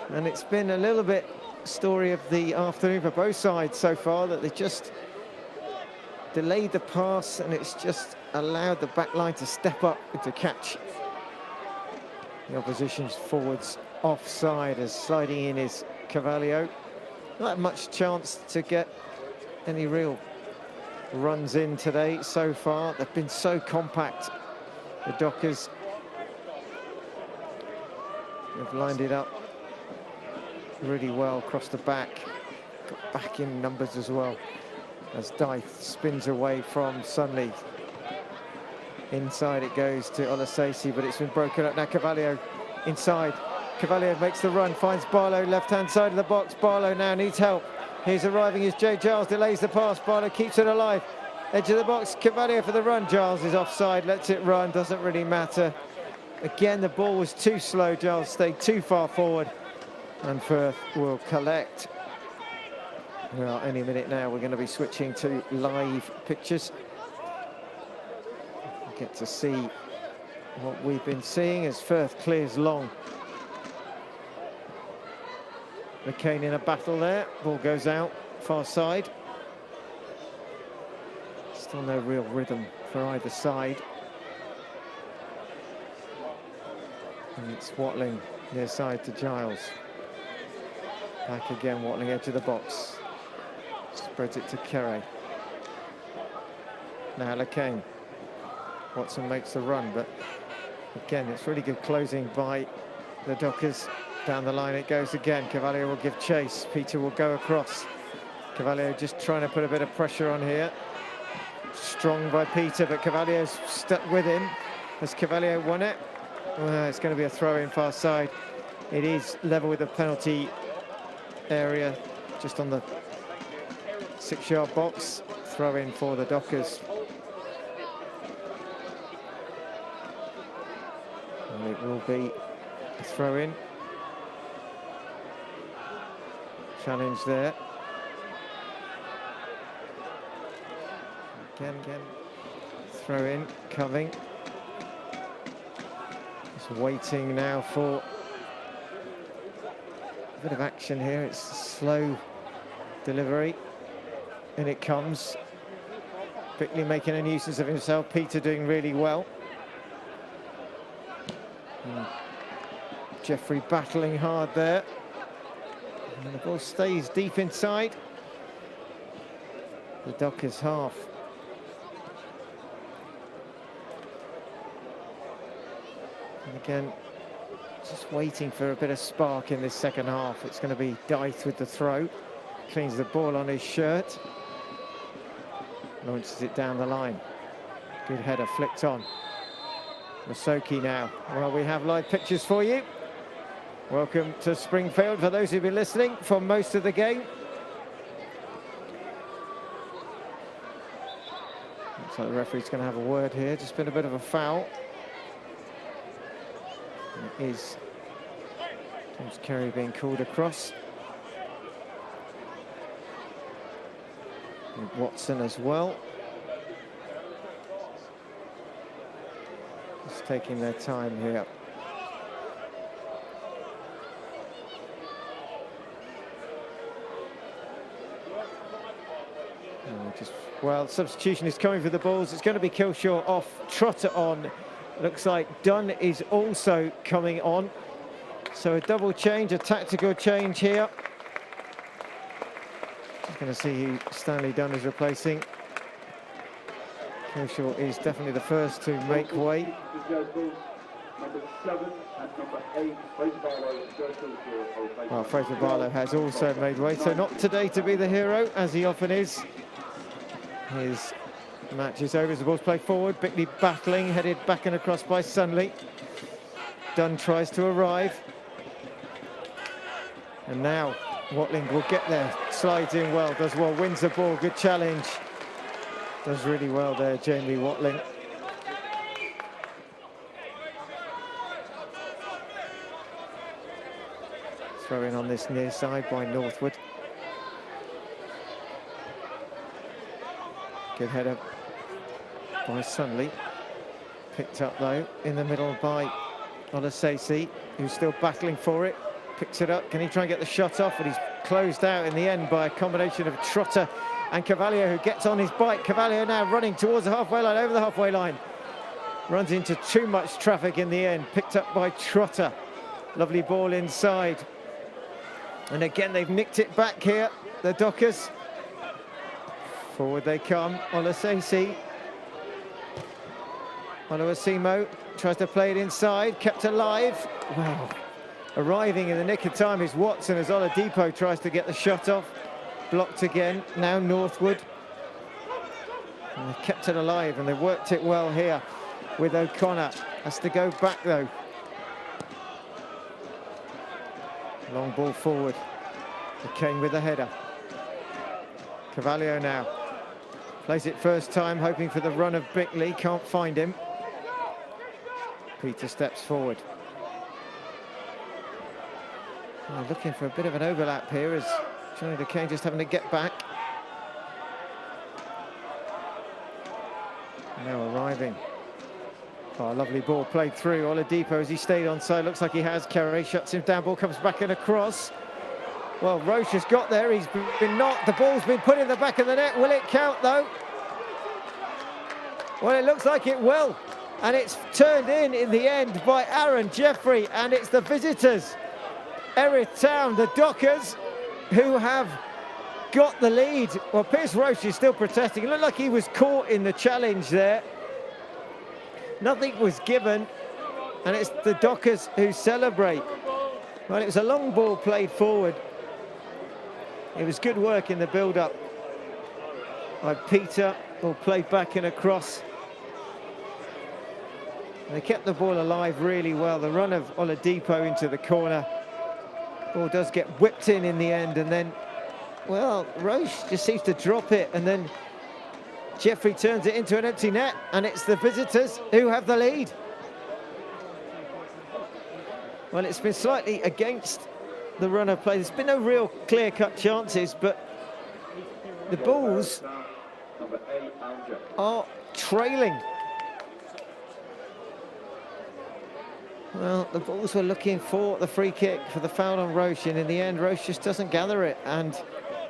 And it's been a little bit story of the afternoon for both sides so far, that they just delayed the pass, and it's just allowed the back line to step up and to catch the opposition's forwards offside. As sliding in is Carvalho. Not had much chance to get any real runs in today so far. They've been so compact. The Dockers have lined it up really well across the back. Got back in numbers as well, as Dyth spins away from Sunley. Inside it goes to Olasesi, but it's been broken up. Now Carvalho inside. Carvalho makes the run, finds Barlow, left-hand side of the box. Barlow now needs help. He's arriving as Jay Giles delays the pass. Barlow keeps it alive. Edge of the box, Carvalho for the run. Giles is offside, lets it run, doesn't really matter. Again, the ball was too slow. Giles stayed too far forward. And Firth will collect. Well, any minute now we're going to be switching to live pictures. Get to see what we've been seeing as Firth clears long. McCain in a battle there. Ball goes out, far side. Still no real rhythm for either side. And it's Watling near side to Giles. Back again, Watling edge of the box. Spreads it to Kerry. Now LeCain. Watson makes the run, but again, it's really good closing by the Dockers. Down the line it goes again. Cavalier will give chase. Peter will go across. Cavalier just trying to put a bit of pressure on here. Strong by Peter, but Cavalier's stuck with him. Has Cavalier won it? Well, it's going to be a throw in far side. It is level with the penalty area, just on the 6-yard box. Throw in for the Dockers. And it will be a throw in. Challenge there. Again. Throw in, Coving. Just waiting now for a bit of action here. It's a slow delivery. And it comes. Bickley making a nuisance of himself. Peter doing really well. And Jeffrey battling hard there. And the ball stays deep inside the Dockers half. And again, just waiting for a bit of spark in this second half. It's going to be Dythe with the throw. Cleans the ball on his shirt. Launches it down the line. Good header flicked on. Masoki now. Well, we have live pictures for you. Welcome to Springfield for those who've been listening for most of the game. Looks like the referee's going to have a word here. Just been a bit of a foul. And it is James Kerry being called across. And Watson as well. Just taking their time here. Well, substitution is coming for the Bulls. It's going to be Killshaw off, Trotter on. Looks like Dunn is also coming on. So a double change, a tactical change here. Just going to see who Stanley Dunn is replacing. Killshaw is definitely the first to make way. Well, Fraser Barlow has also made way, so not today to be the hero, as he often is. His match is over as the ball's played forward. Bickley battling, headed back and across by Sunley. Dunn tries to arrive. And now Watling will get there, slides in well, does well, wins the ball, good challenge. Does really well there, Jamie Watling. Throw in on this near side by Northwood. Good header by Sunley. Picked up though in the middle by Olasese, who's still battling for it. Picks it up. Can he try and get the shot off? But he's closed out in the end by a combination of Trotter and Cavalier, who gets on his bike. Cavalier now running towards the halfway line, over the halfway line. Runs into too much traffic in the end. Picked up by Trotter. Lovely ball inside. And again, they've nicked it back here, the Dockers. Forward they come. Olasese. Oluwasimo tries to play it inside, kept alive. Wow. Arriving in the nick of time is Watson as Oladipo tries to get the shot off. Blocked again. Now Northwood. And they've kept it alive and they've worked it well here with O'Connor. Has to go back though. Long ball forward. McCain with the header. Cavalier now. Plays it first time, hoping for the run of Bickley. Can't find him. Peter steps forward. Looking for a bit of an overlap here as Johnny DeCane just having to get back. Now arriving. Oh, lovely ball played through. Oladipo as he stayed on side. Looks like he has. Kerry shuts him down. Ball comes back and across. Well, Roche has got there. He's been knocked. The ball's been put in the back of the net. Will it count, though? Well, it looks like it will. And it's turned in the end by Aaron Jeffrey. And it's the visitors, Erith Town, the Dockers, who have got the lead. Well, Pierce Roche is still protesting. It looked like he was caught in the challenge there. Nothing was given, and it's the Dockers who celebrate. Well, it was a long ball played forward. It was good work in the build-up by Peter. Ball played back and across. They kept the ball alive really well. The run of Oladipo into the corner. Ball does get whipped in the end, and then, well, Roche just seems to drop it, and then Jeffrey turns it into an empty net, and it's the visitors who have the lead. Well, it's been slightly against the run of play. There's been no real clear-cut chances, but the Bulls are trailing. Well, the Bulls were looking for the free kick for the foul on Roche, and in the end, Roche just doesn't gather it, and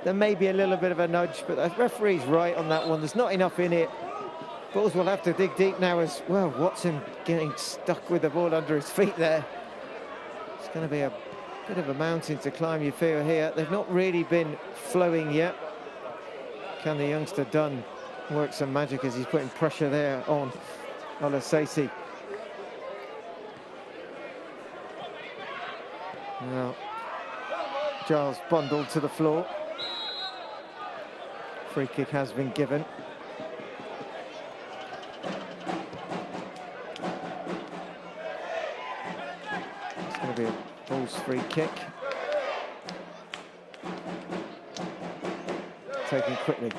there may be a little bit of a nudge, but the referee's right on that one. There's not enough in it. Bulls will have to dig deep now as well. Watson getting stuck with the ball under his feet there. It's going to be a bit of a mountain to climb, you feel, here. They've not really been flowing yet. Can the youngster Dunn work some magic as he's putting pressure there on Olasesi? Now, Giles bundled to the floor. Free kick has been given. It's going to be a Bulls free kick. Taken quickly.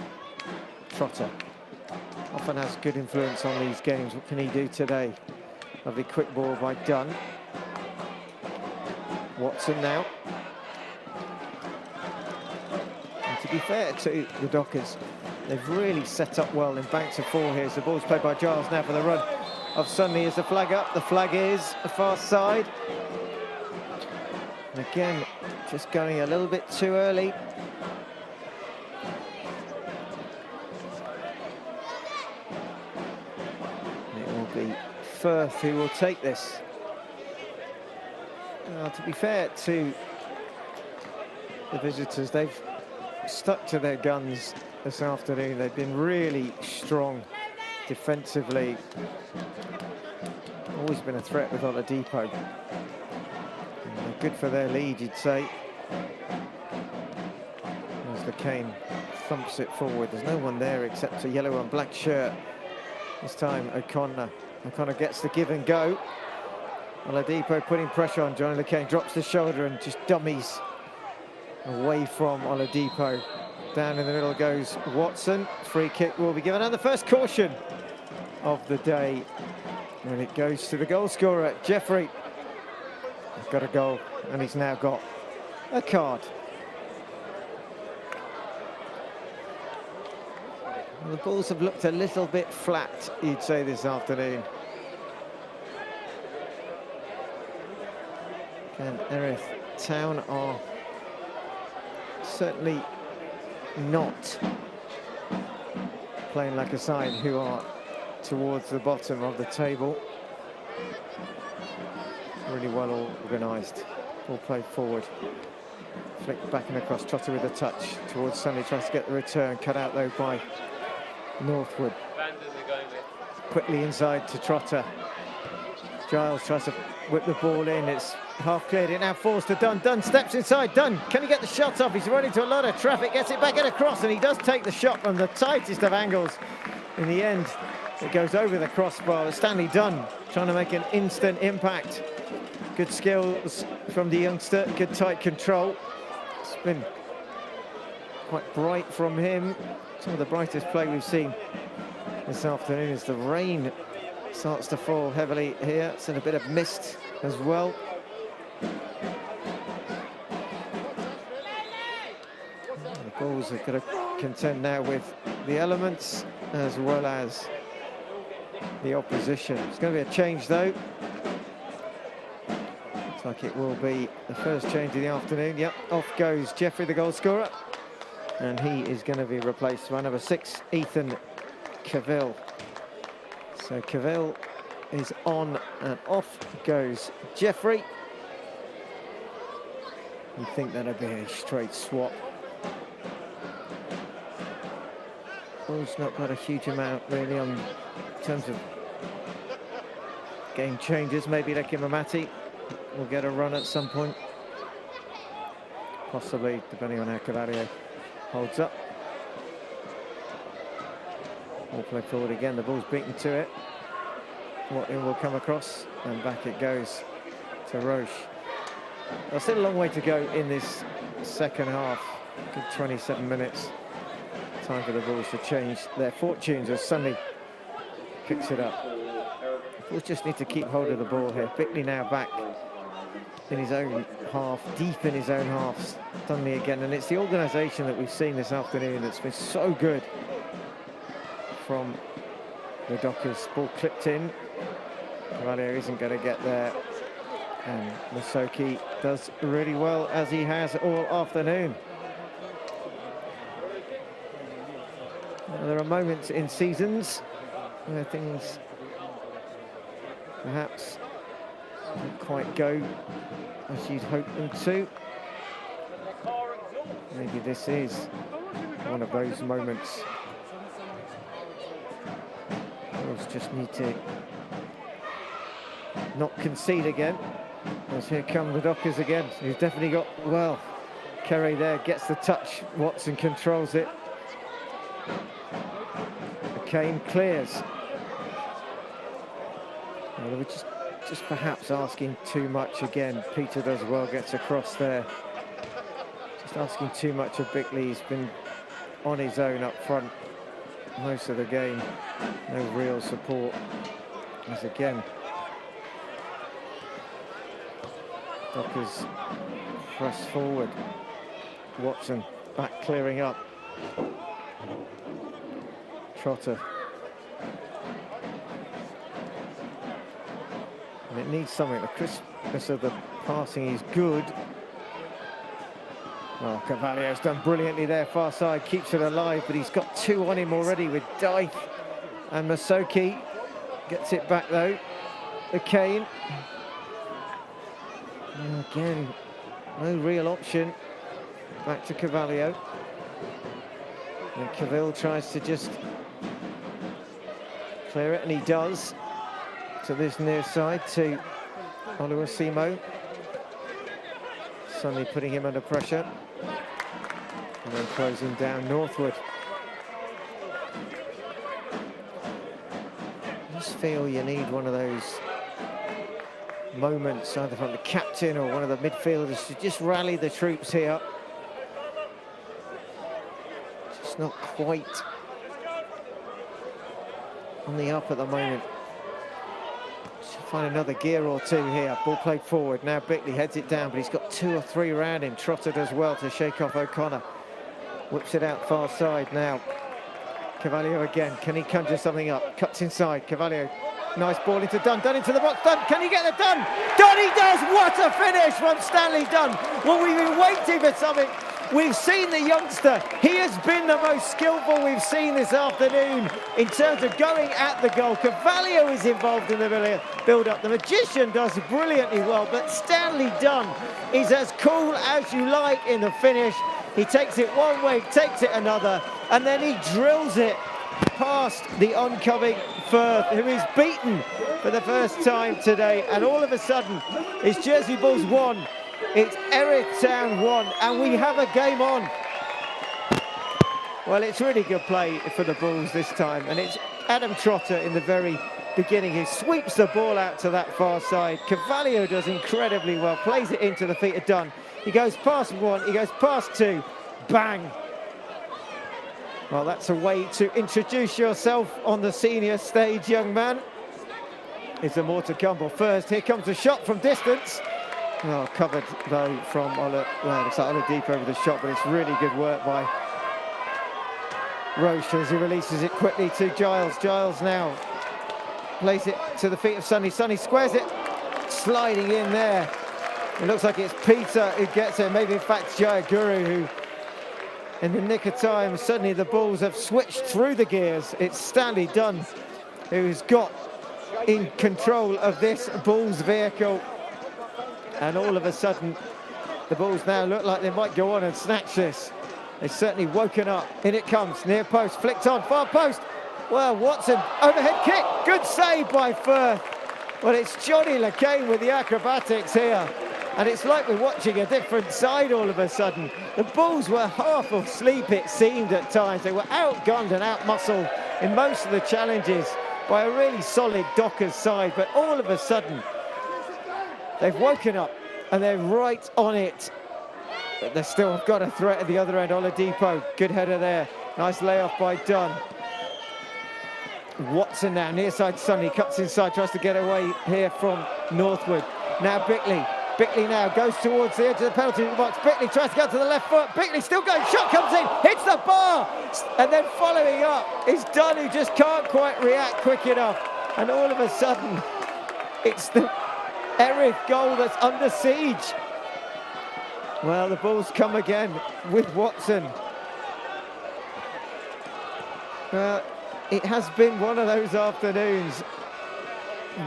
Trotter often has good influence on these games. What can he do today? Lovely quick ball by Dunn. Watson now. And to be fair to the Dockers, they've really set up well in banks of four here. So the ball's played by Giles now for the run of Sunday. Is the flag up? The flag is the far side. And again, just going a little bit too early. It will be Firth who will take this. To be fair to the visitors, they've stuck to their guns this afternoon. They've been really strong defensively. Always been a threat with Oladipo. Good for their lead, you'd say. As the Cane thumps it forward. There's no one there except a yellow and black shirt. This time O'Connor. O'Connor gets the give and go. Oladipo putting pressure on Johnny DeCane, drops the shoulder and just dummies away from Oladipo. Down in the middle goes Watson. Free kick will be given, and the first caution of the day. And it goes to the goal scorer, Jeffrey. He's got a goal, and he's now got a card. Well, the Bulls have looked a little bit flat, you'd say, this afternoon. And Erith Town are certainly not playing like a side who are towards the bottom of the table. Really well organised. Ball played forward. Flicked back and across. Trotter with a touch towards Sunday. Tries to get the return. Cut out though by Northwood. Quickly inside to Trotter. Giles tries to whip the ball in. It's half cleared. It now falls to Dunn. Dunn steps inside. Dunn, can he get the shot off? He's running into a lot of traffic. Gets it back and across, and he does take the shot from the tightest of angles. In the end, it goes over the crossbar. Stanley Dunn trying to make an instant impact. Good skills from the youngster. Good tight control. It's been quite bright from him. Some of the brightest play we've seen this afternoon as the rain starts to fall heavily here. It's in a bit of mist as well. Bulls are going to contend now with the elements as well as the opposition. It's going to be a change though. Looks like it will be the first change of the afternoon. Yep, off goes Jeffrey, the goal scorer. And he is going to be replaced by number 6, Ethan Cavill. So Cavill is on and off goes Jeffrey. You'd think that'd be a straight swap. Bulls not got a huge amount really on in terms of game changes. Maybe Leki Mamati will get a run at some point. Possibly, depending on how Cavario holds up. All play forward again, the ball's beaten to it. Watling will come across, and back it goes to Roche. There's still a long way to go in this second half. Good 27 minutes. Time for the Bulls to change their fortunes as Sunny picks it up. Bulls just need to keep hold of the ball here. Bickley now back in his own half, deep in his own half, suddenly again. And it's the organisation that we've seen this afternoon that's been so good from the Dockers. Ball clipped in. Cavalier isn't going to get there. And Masoki does really well, as he has all afternoon. There are moments in seasons where things perhaps don't quite go as you'd hope them to. Maybe this is one of those moments. Bulls just need to not concede again. As here come the Dockers again. He's definitely got, well, Kerry there gets the touch. Watson controls it. Kane clears. Well, they were just perhaps asking too much again. Peter does well, gets across there. Just asking too much of Bickley. He's been on his own up front most of the game. No real support. As again, Dockers press forward. Watson back clearing up. Trotter. And it needs something. The crispness of the passing is good. Well, Cavalier's done brilliantly there, far side, keeps it alive, but he's got two on him already with Dyke and Masoki. Gets it back though. The Kane. And again, no real option. Back to Cavalier. And Cavill tries to just clear it, and he does. To this near side to Oluwasimo. Suddenly putting him under pressure. And then closing down northward. I just feel you need one of those moments, either from the captain or one of the midfielders, to just rally the troops here. Just not quite on the up at the moment. Should find another gear or two here. Ball played forward. Now Bickley heads it down, but he's got 2 or 3 around him. Trotter does well to shake off O'Connor. Whips it out far side now. Cavalier again. Can he conjure something up? Cuts inside. Cavalier. Nice ball into Dunn. Dunn into the box. Dunn. Can he get the Dunn? Dunn, he does. What a finish from Stanley Dunn. Well, we've been waiting for something. We've seen the youngster. He has been the most skillful we've seen this afternoon in terms of going at the goal. Cavalier is involved in the build-up. The Magician does brilliantly well, but Stanley Dunn is as cool as you like in the finish. He takes it one way, takes it another, and then he drills it past the oncoming Firth, who is beaten for the first time today. And all of a sudden, it's Jersey Bulls 1. It's Erith Town 1, and we have a game on. Well, it's really good play for the Bulls this time, and it's Adam Trotter in the very beginning. He sweeps the ball out to that far side. Cavalier does incredibly well, plays it into the feet of Dunn. He goes past 1, he goes past 2, bang. Well, that's a way to introduce yourself on the senior stage, young man. Is there more to come? Well, first, here comes a shot from distance. Oh, covered though from Oladipo over the shot, but it's really good work by Roche as he releases it quickly to Giles. Giles now plays it to the feet of Sonny. Sonny squares it, sliding in there. It looks like it's Peter who gets it. Maybe in fact Jayaguru who, in the nick of time, suddenly the Bulls have switched through the gears. It's Stanley Dunn who's got in control of this Bulls vehicle. And all of a sudden, the Bulls now look like they might go on and snatch this. They've certainly woken up. In it comes, near post, flicked on, far post. Well, Watson, overhead kick, good save by Firth. Well, it's Johnny LeCain with the acrobatics here. And it's like we're watching a different side all of a sudden. The Bulls were half asleep, it seemed at times. They were outgunned and outmuscled in most of the challenges by a really solid Dockers side. But all of a sudden, they've woken up and they're right on it. But they still have got a threat at the other end. Oladipo, good header there. Nice layoff by Dunn. Watson now, near side Sonny, cuts inside, tries to get away here from Northwood. Now Bickley. Bickley now goes towards the edge of the penalty box. Bickley tries to go to the left foot. Bickley still going, shot comes in, hits the bar! And then following up is Dunn, who just can't quite react quick enough. And all of a sudden, it's the Erith goal that's under siege. Well, the Bulls come again with Watson. Well, it has been one of those afternoons.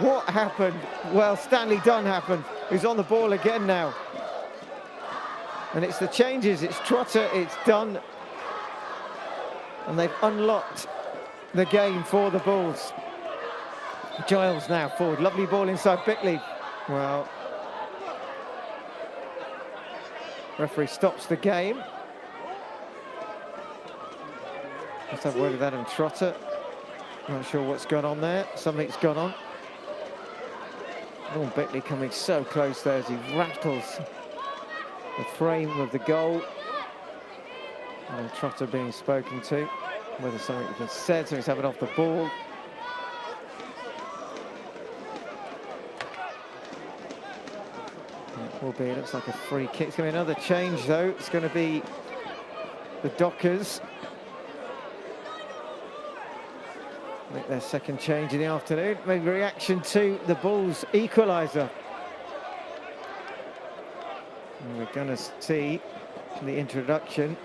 What happened? Well, Stanley Dunn happened, who's on the ball again now. And it's the changes, it's Trotter, it's Dunn. And they've unlocked the game for the Bulls. Giles now forward, lovely ball inside Bickley. Well, referee stops the game. Let's have a word with Adam Trotter. Not sure what's gone on there. Something's gone on. Norm Bickley coming so close there as he rattles the frame of the goal. And Trotter being spoken to. Whether something's been said, so he's having off the ball. It will be, it looks like a free kick. It's going to be another change though. It's going to be the Dockers. Make their second change in the afternoon. Maybe reaction to the Bulls' equaliser. And we're going to see the introduction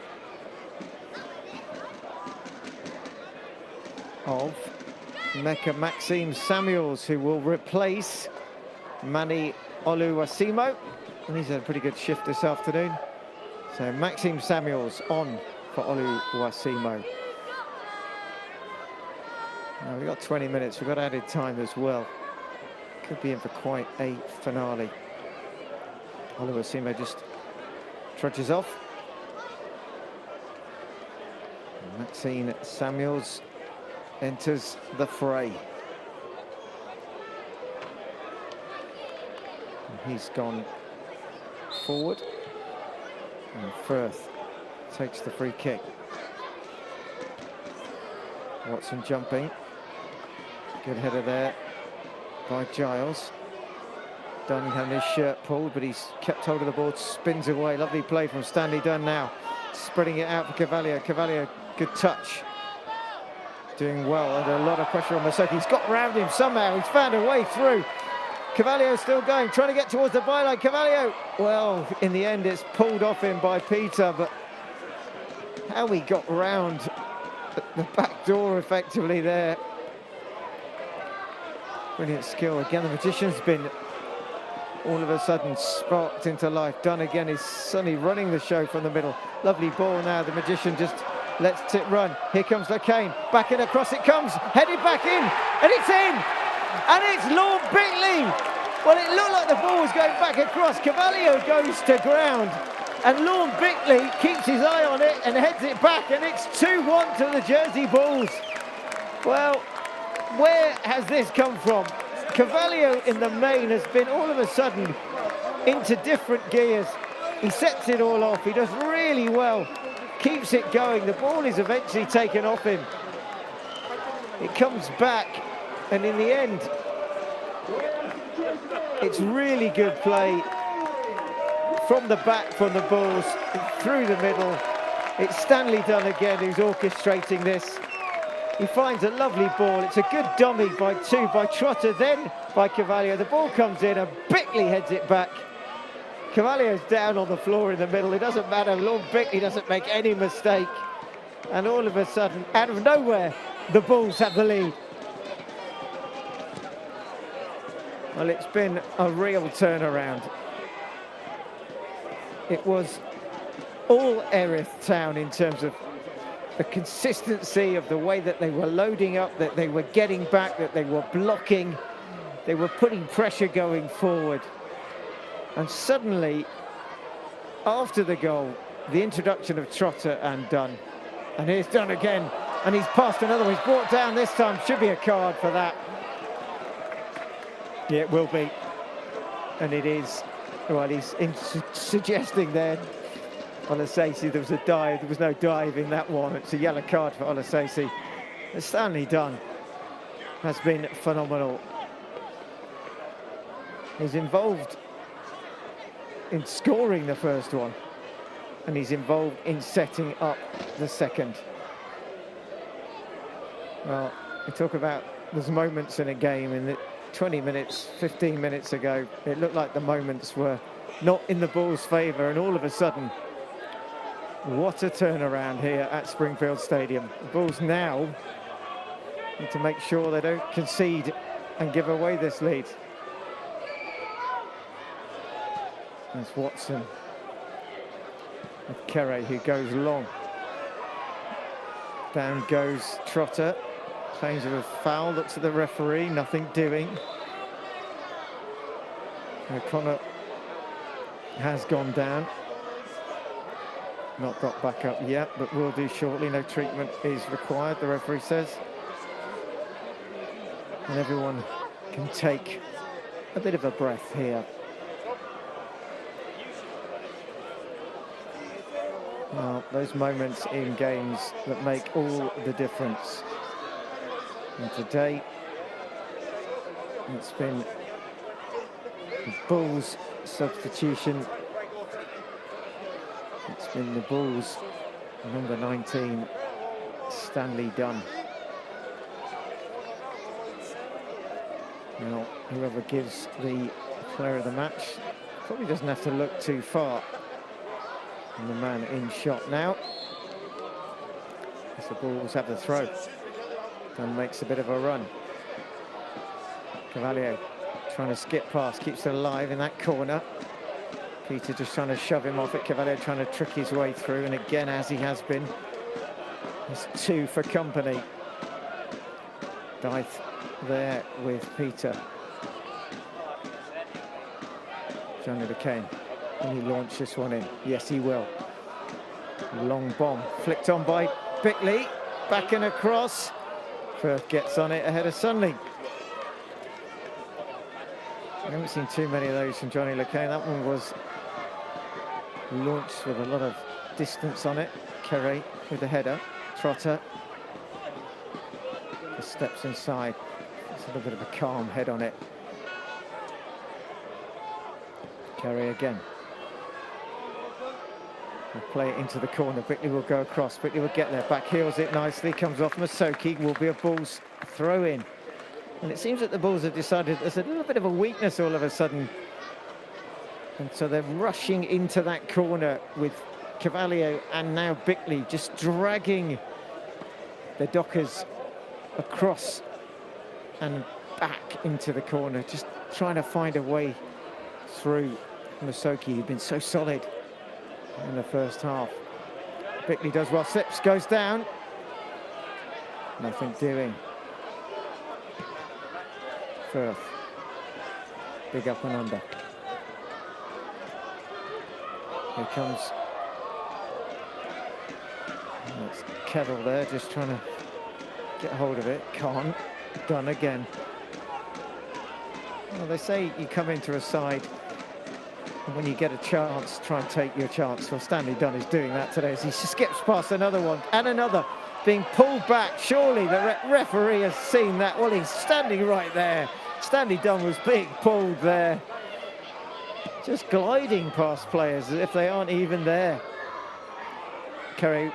of Mecca Maxime Samuels, who will replace Manny Oluwasimo. And he's had a pretty good shift this afternoon. So Maxime Samuels on for Oluwasimo. Now we've got 20 minutes, we've got added time as well. Could be in for quite a finale. Oluwasimo just trudges off. And Maxine Samuels enters the fray. And he's gone forward. And Firth takes the free kick. Watson jumping. Good header there by Giles. Dunn having his shirt pulled, but he's kept hold of the ball, spins away. Lovely play from Stanley Dunn now. Spreading it out for Cavalier. Cavalier, good touch. Doing well under a lot of pressure on Masoki. He's got round him somehow. He's found a way through. Cavalier still going, trying to get towards the byline. Cavalier, well, in the end, it's pulled off him by Peter, but how he got round the back door effectively there. Brilliant skill. Again, the magician's been all of a sudden sparked into life. Dunn again is suddenly running the show from the middle. Lovely ball now. The magician just lets it run. Here comes LeCain. Back in across it comes. Headed back in. And it's in. And it's Lord Bickley. Well, it looked like the ball was going back across. Cavalier goes to ground. And Lorne Bickley keeps his eye on it and heads it back. And it's 2-1 to the Jersey Bulls. Well, where has this come from? Cavalier in the main has been all of a sudden into different gears. He sets it all off. He does really well. Keeps it going. The ball is eventually taken off him. It comes back. And in the end, it's really good play from the back from the Bulls, through the middle. It's Stanley Dunn again who's orchestrating this. He finds a lovely ball. It's a good dummy by Trotter, then by Cavalier. The ball comes in and Bickley heads it back. Cavalier's down on the floor in the middle. It doesn't matter. Lord Bickley doesn't make any mistake. And all of a sudden, out of nowhere, the Bulls have the lead. Well, it's been a real turnaround. It was all Erith Town in terms of the consistency of the way that they were loading up, that they were getting back, that they were blocking, they were putting pressure going forward. And suddenly, after the goal, the introduction of Trotter and Dunn. And here's Dunn again, and he's passed another one. He's brought down this time, should be a card for that. Yeah, it will be. And it is. Well, he's suggesting there, Olasesi, there was a dive. There was no dive in that one. It's a yellow card for Olasesi. Stanley Dunn has been phenomenal. He's involved in scoring the first one, and he's involved in setting up the second. Well, we talk about those moments in a game, in the 20 minutes, 15 minutes ago, it looked like the moments were not in the Bulls' favour, and all of a sudden, what a turnaround here at Springfield Stadium. The Bulls now need to make sure they don't concede and give away this lead. There's Watson with Kerry, who goes long. Down goes Trotter. Claims of a foul, looks at the referee, nothing doing. O'Connor has gone down. Not got back up yet, but will do shortly. No treatment is required, the referee says. And everyone can take a bit of a breath here. Well, those moments in games that make all the difference. And today, it's been the Bulls substitution. It's been the Bulls number 19, Stanley Dunn. Now, whoever gives the player of the match probably doesn't have to look too far. And the man in shot now. As the Bulls have the throw. Dunn makes a bit of a run. Cavalier trying to skip past, keeps it alive in that corner. Peter just trying to shove him off it. Cavalier trying to trick his way through, and again, as he has been, there's two for company. Dythe there with Peter. Johnny DeCane. Can he launch this one in? Yes, he will. Long bomb flicked on by Bickley. Back and across. Firth gets on it ahead of Sunling. I haven't seen too many of those from Johnny LeCain. That one was launched with a lot of distance on it. Kerry with the header. Trotter just steps inside. It's a little bit of a calm head on it. Kerry again. We'll play it into the corner. Bickley will go across. Bickley will get there. Back heels it nicely. Comes off Masoki. Will be a Bulls throw in. And it seems that the Bulls have decided there's a little bit of a weakness all of a sudden. And so they're rushing into that corner with Cavalier and now Bickley just dragging the Dockers across and back into the corner. Just trying to find a way through Masoki, who'd been so solid in the first half. Bickley does well. Slips, goes down. Nothing doing. Firth. Big up and under. Here comes. It's Kettle there, just trying to get hold of it. Can't. Done again. Well, they say you come into a side, and when you get a chance, try and take your chance. Well, Stanley Dunn is doing that today as he skips past another one and another, being pulled back. Surely the referee has seen that. Well, he's standing right there. Stanley Dunn was being pulled there. Just gliding past players as if they aren't even there. Kerry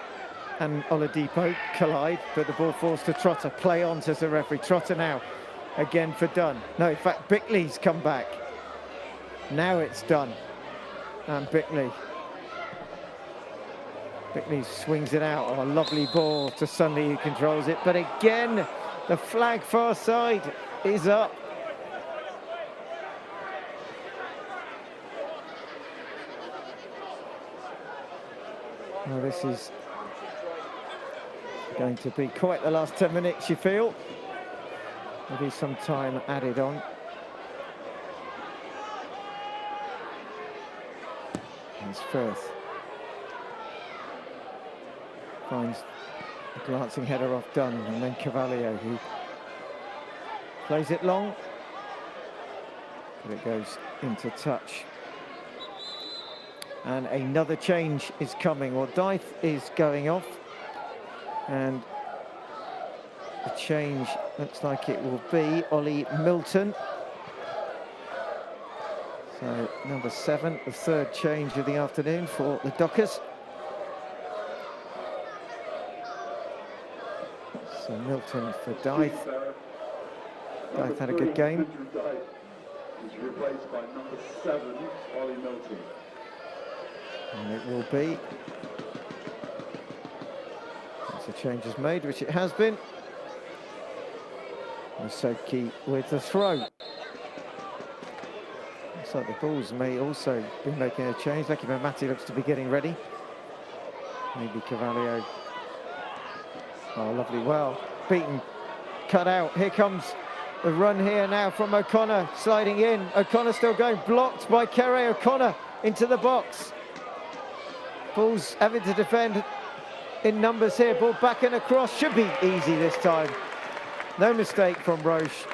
and Oladipo collide, but the ball falls to Trotter. Play on, says the referee. Trotter now, again for Dunn. No, in fact, Bickley's come back. Now it's Dunn and Bickley. Bickley swings it out. Oh, a lovely ball to Sunley, who controls it. But again, the flag far side is up. Well, this is going to be quite the last 10 minutes, you feel. Maybe some time added on. It's Firth. Finds a glancing header off Dunn, and then Cavalier, who plays it long, but it goes into touch. And another change is coming. Well, Dythe is going off, and the change looks like it will be Ollie Milton. So number 7, the third change of the afternoon for the Dockers. So Milton for Dythe. Dythe had a good game. He's replaced by number 7, Ollie Milton. And it will be. Once the change is made, which it has been. And Soki with the throw. Looks like the Bulls may also be making a change. Lucky Matti looks to be getting ready. Maybe Cavalier. Oh, lovely. Well, beaten, cut out. Here comes the run here now from O'Connor, sliding in. O'Connor still going, blocked by Kerry. O'Connor into the box. Bulls having to defend in numbers here. Ball back and across. Should be easy this time. No mistake from Roche.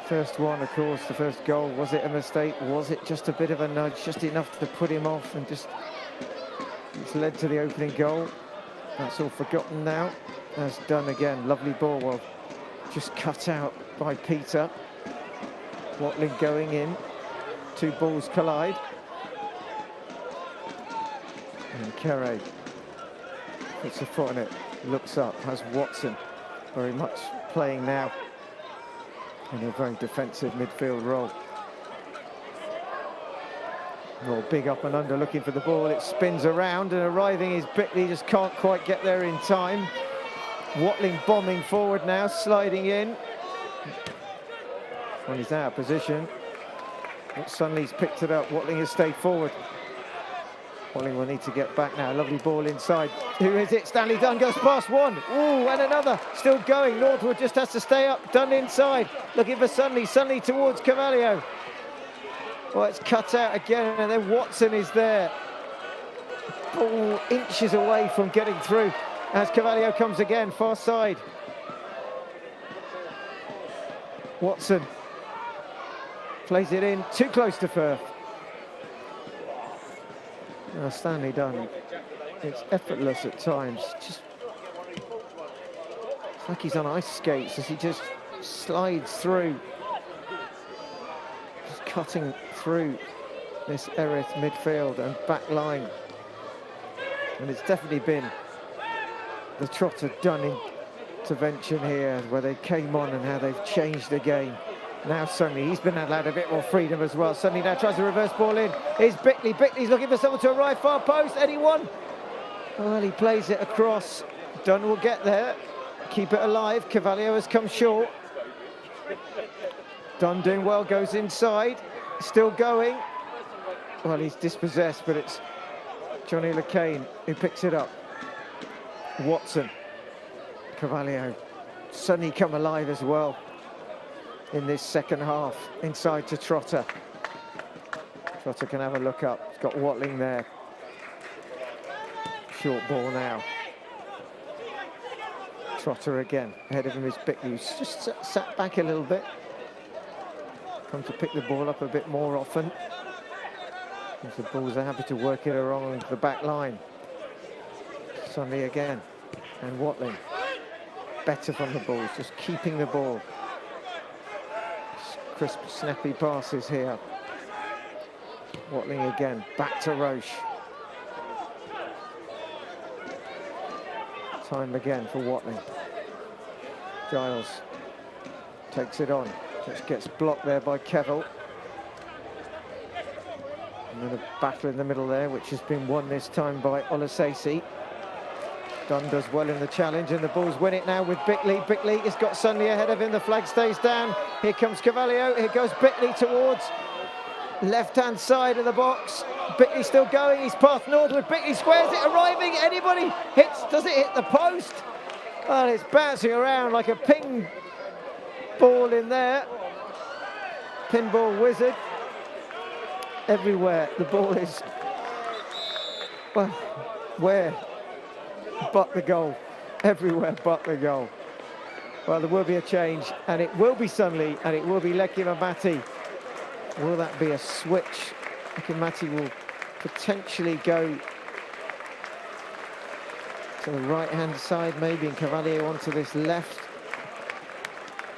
First one, of course, the first goal. Was it a mistake? Was it just a bit of a nudge? Just enough to put him off, and just it's led to the opening goal. That's all forgotten now. As done again. Lovely ball. Well, just cut out by Peter. Watling going in. Two balls collide. And Kerry puts a foot on it, looks up, has Watson very much playing now in a very defensive midfield role. Well, big up and under looking for the ball. It spins around, and arriving is Bickley, just can't quite get there in time. Watling bombing forward now, sliding in. When he's out of position, but Sunley's picked it up. Watling has stayed forward. Watling will need to get back now. Lovely ball inside. Who is it? Stanley Dunn goes past one. Ooh, and another. Still going. Northwood just has to stay up. Dunn inside. Looking for Sunley. Sunley towards Cavalier. Well, it's cut out again, and then Watson is there. Ball inches away from getting through as Cavalier comes again, far side. Watson plays it in, too close to Firth. Stanley Dunn, it's effortless at times. Just, it's like he's on ice skates as he just slides through. Just cutting through this Erith midfield and back line. And it's definitely been the Trotter Dunn intervention here, where they came on and how they've changed the game. Now suddenly he's been allowed a bit more freedom as well. Suddenly now tries to reverse ball in. Here's Bickley. Bickley's looking for someone to arrive far post. Anyone? Well, he plays it across. Dunn will get there. Keep it alive. Cavalier has come short. Dunn doing well, goes inside. Still going. Well, he's dispossessed, but it's Johnny LeCain who picks it up. Watson. Cavalier. Suddenly come alive as well in this second half, inside to Trotter. Trotter can have a look up. He's got Watling there. Short ball now. Trotter again. Ahead of him is Bickley, who's just sat back a little bit. Come to pick the ball up a bit more often. If the Bulls are happy to work it along the back line. Sunley again. And Watling. Better from the balls, just keeping the ball. Crisp, snappy passes here. Watling again, back to Roche. Time again for Watling. Giles takes it on. Just gets blocked there by Kevil. And then a battle in the middle there, which has been won this time by Olasesi. Dunn does well in the challenge, and the Bulls win it now with Bickley. Bickley has got Sunley ahead of him. The flag stays down. Here comes Cavallio. Here goes Bickley towards left-hand side of the box. Bickley still going. He's past Northwood. Bickley squares it, arriving. Anybody hits? Does it hit the post? And it's bouncing around like a ping ball in there. Pinball wizard. Everywhere the ball is. Well, where? But the goal. Everywhere but the goal. Well, there will be a change, and it will be Sunley, and it will be Lekimamati. Will that be a switch? Lekimamati will potentially go to the right-hand side, maybe, and Cavallio onto this left.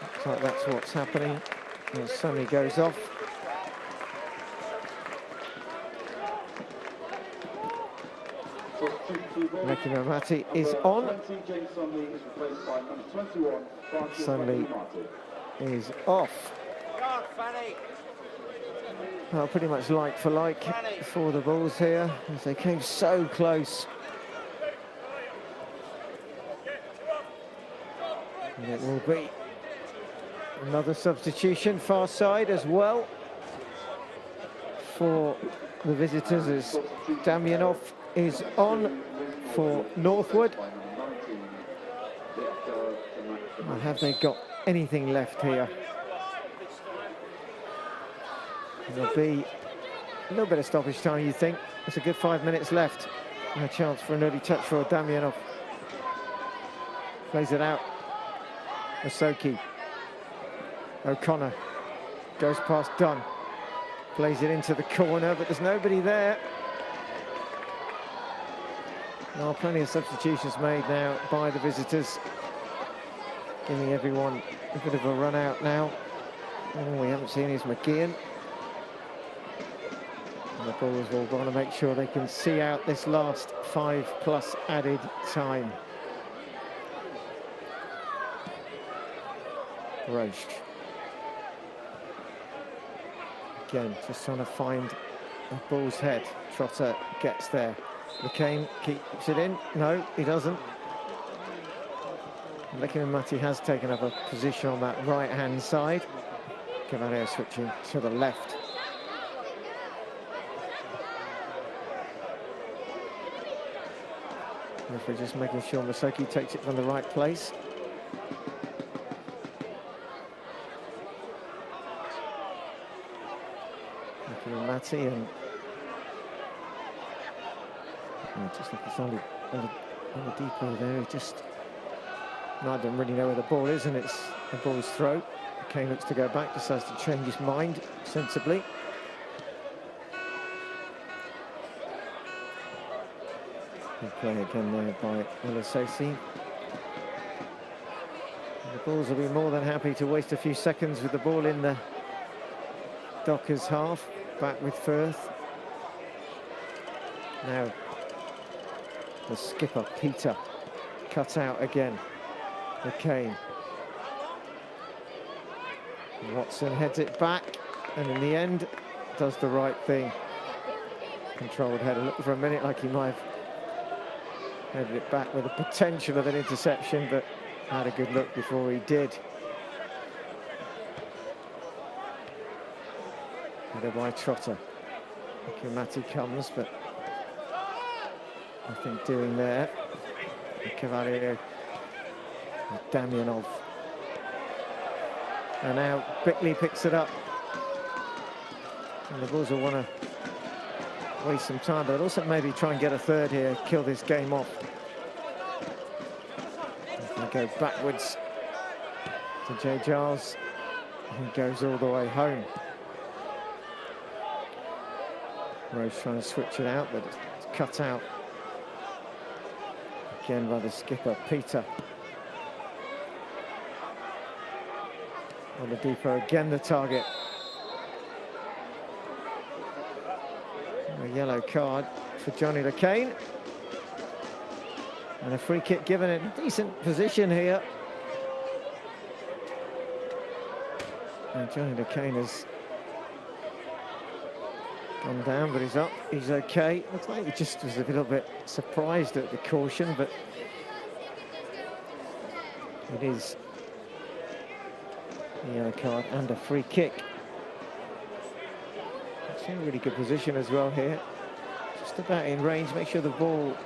Looks like that's what's happening. And Sunley goes off. Lekimamati is on. Sunley is off. Well, pretty much like for like for the Bulls here, as they came so close. And it will be another substitution, far side as well, for the visitors, as Damyanov is on for Northwood. Well, have they got anything left here? There'll be a little bit of stoppage time, you think. It's a good 5 minutes left. And a chance for an early touch for Damyanov. Plays it out. Osoki. O'Connor goes past Dunn. Plays it into the corner, but there's nobody there. Now, plenty of substitutions made now by the visitors, giving everyone a bit of a run out now. All we haven't seen is McGeehan. And the Bulls will want to make sure they can see out this last 5+ added time. Roche. Again, just trying to find the Bulls' head. Trotter gets there. McCain keeps it in. No, he doesn't. Lekimamati has taken up a position on that right-hand side. Cavallio switching to the left. Referee just making sure Masoki takes it from the right place. Lekimamati and just like it's on the depot there, he just doesn't really know where the ball is, and it's the ball's throat. Kane looks to go back, decides to change his mind sensibly. Good play again there by Olasesi. The Bulls will be more than happy to waste a few seconds with the ball in the Dockers half. Back with Firth. Now the skipper, Peter, cut out again. McCain. Watson heads it back, and in the end, does the right thing. Controlled header. Looked for a minute like he might have headed it back with the potential of an interception, but had a good look before he did. Header by Trotter. Lekimamati comes, but nothing doing there. Cavallio, Damyanov. And now Bickley picks it up. And the Bulls will want to waste some time, but also maybe try and get a third here, kill this game off. They go backwards to Jay Giles, who goes all the way home. Rose trying to switch it out, but it's cut out again by the skipper, Peter. On the depot again, the target. A yellow card for Johnny LeCain. And a free kick given in a decent position here. And Johnny DeCane has gone down, but he's up, he's okay. Looks like he just was a little bit surprised at the caution, but it is a yellow card and a free kick. It's in a really good position as well here. Just about in range, make sure the ball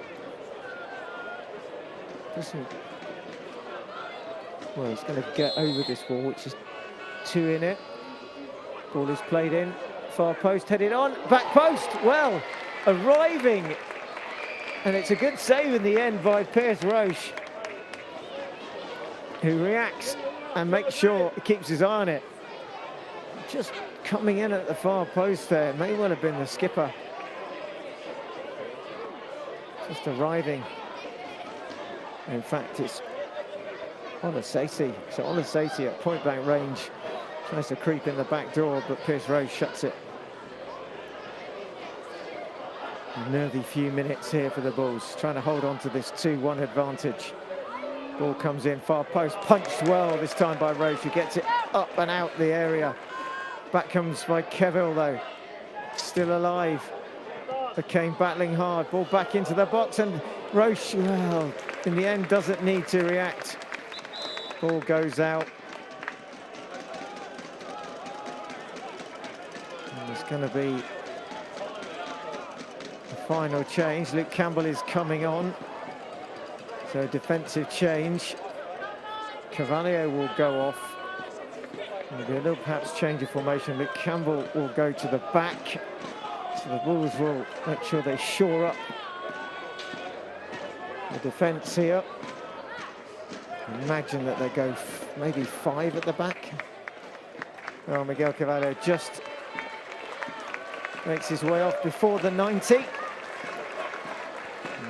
doesn't... Well, it's going to get over this ball, which is 2 in it. Ball is played in, far post, headed on, back post, well, arriving. And it's a good save in the end by Pierce Roche, who reacts and makes sure he keeps his eye on it. Just coming in at the far post there, may well have been the skipper. Just arriving. In fact, it's Olasati. So Olasati at point-blank range tries to creep in the back door, but Pierce Roche shuts it. A nervy few minutes here for the Bulls, trying to hold on to this 2-1 advantage. Ball comes in, far post, punched well this time by Roche, who gets it up and out the area. Back comes by Keville though, still alive. DeCane battling hard, ball back into the box, and Roche, well, in the end doesn't need to react. Ball goes out. And it's going to be a final change. Luke Campbell is coming on. So defensive change. Cavalier will go off. There'll be a little perhaps change of formation. Luke Campbell will go to the back. So the Bulls will make sure they shore up the defence here. Imagine that they go maybe 5 at the back. Well, Miguel Cavalier just makes his way off before the 90. And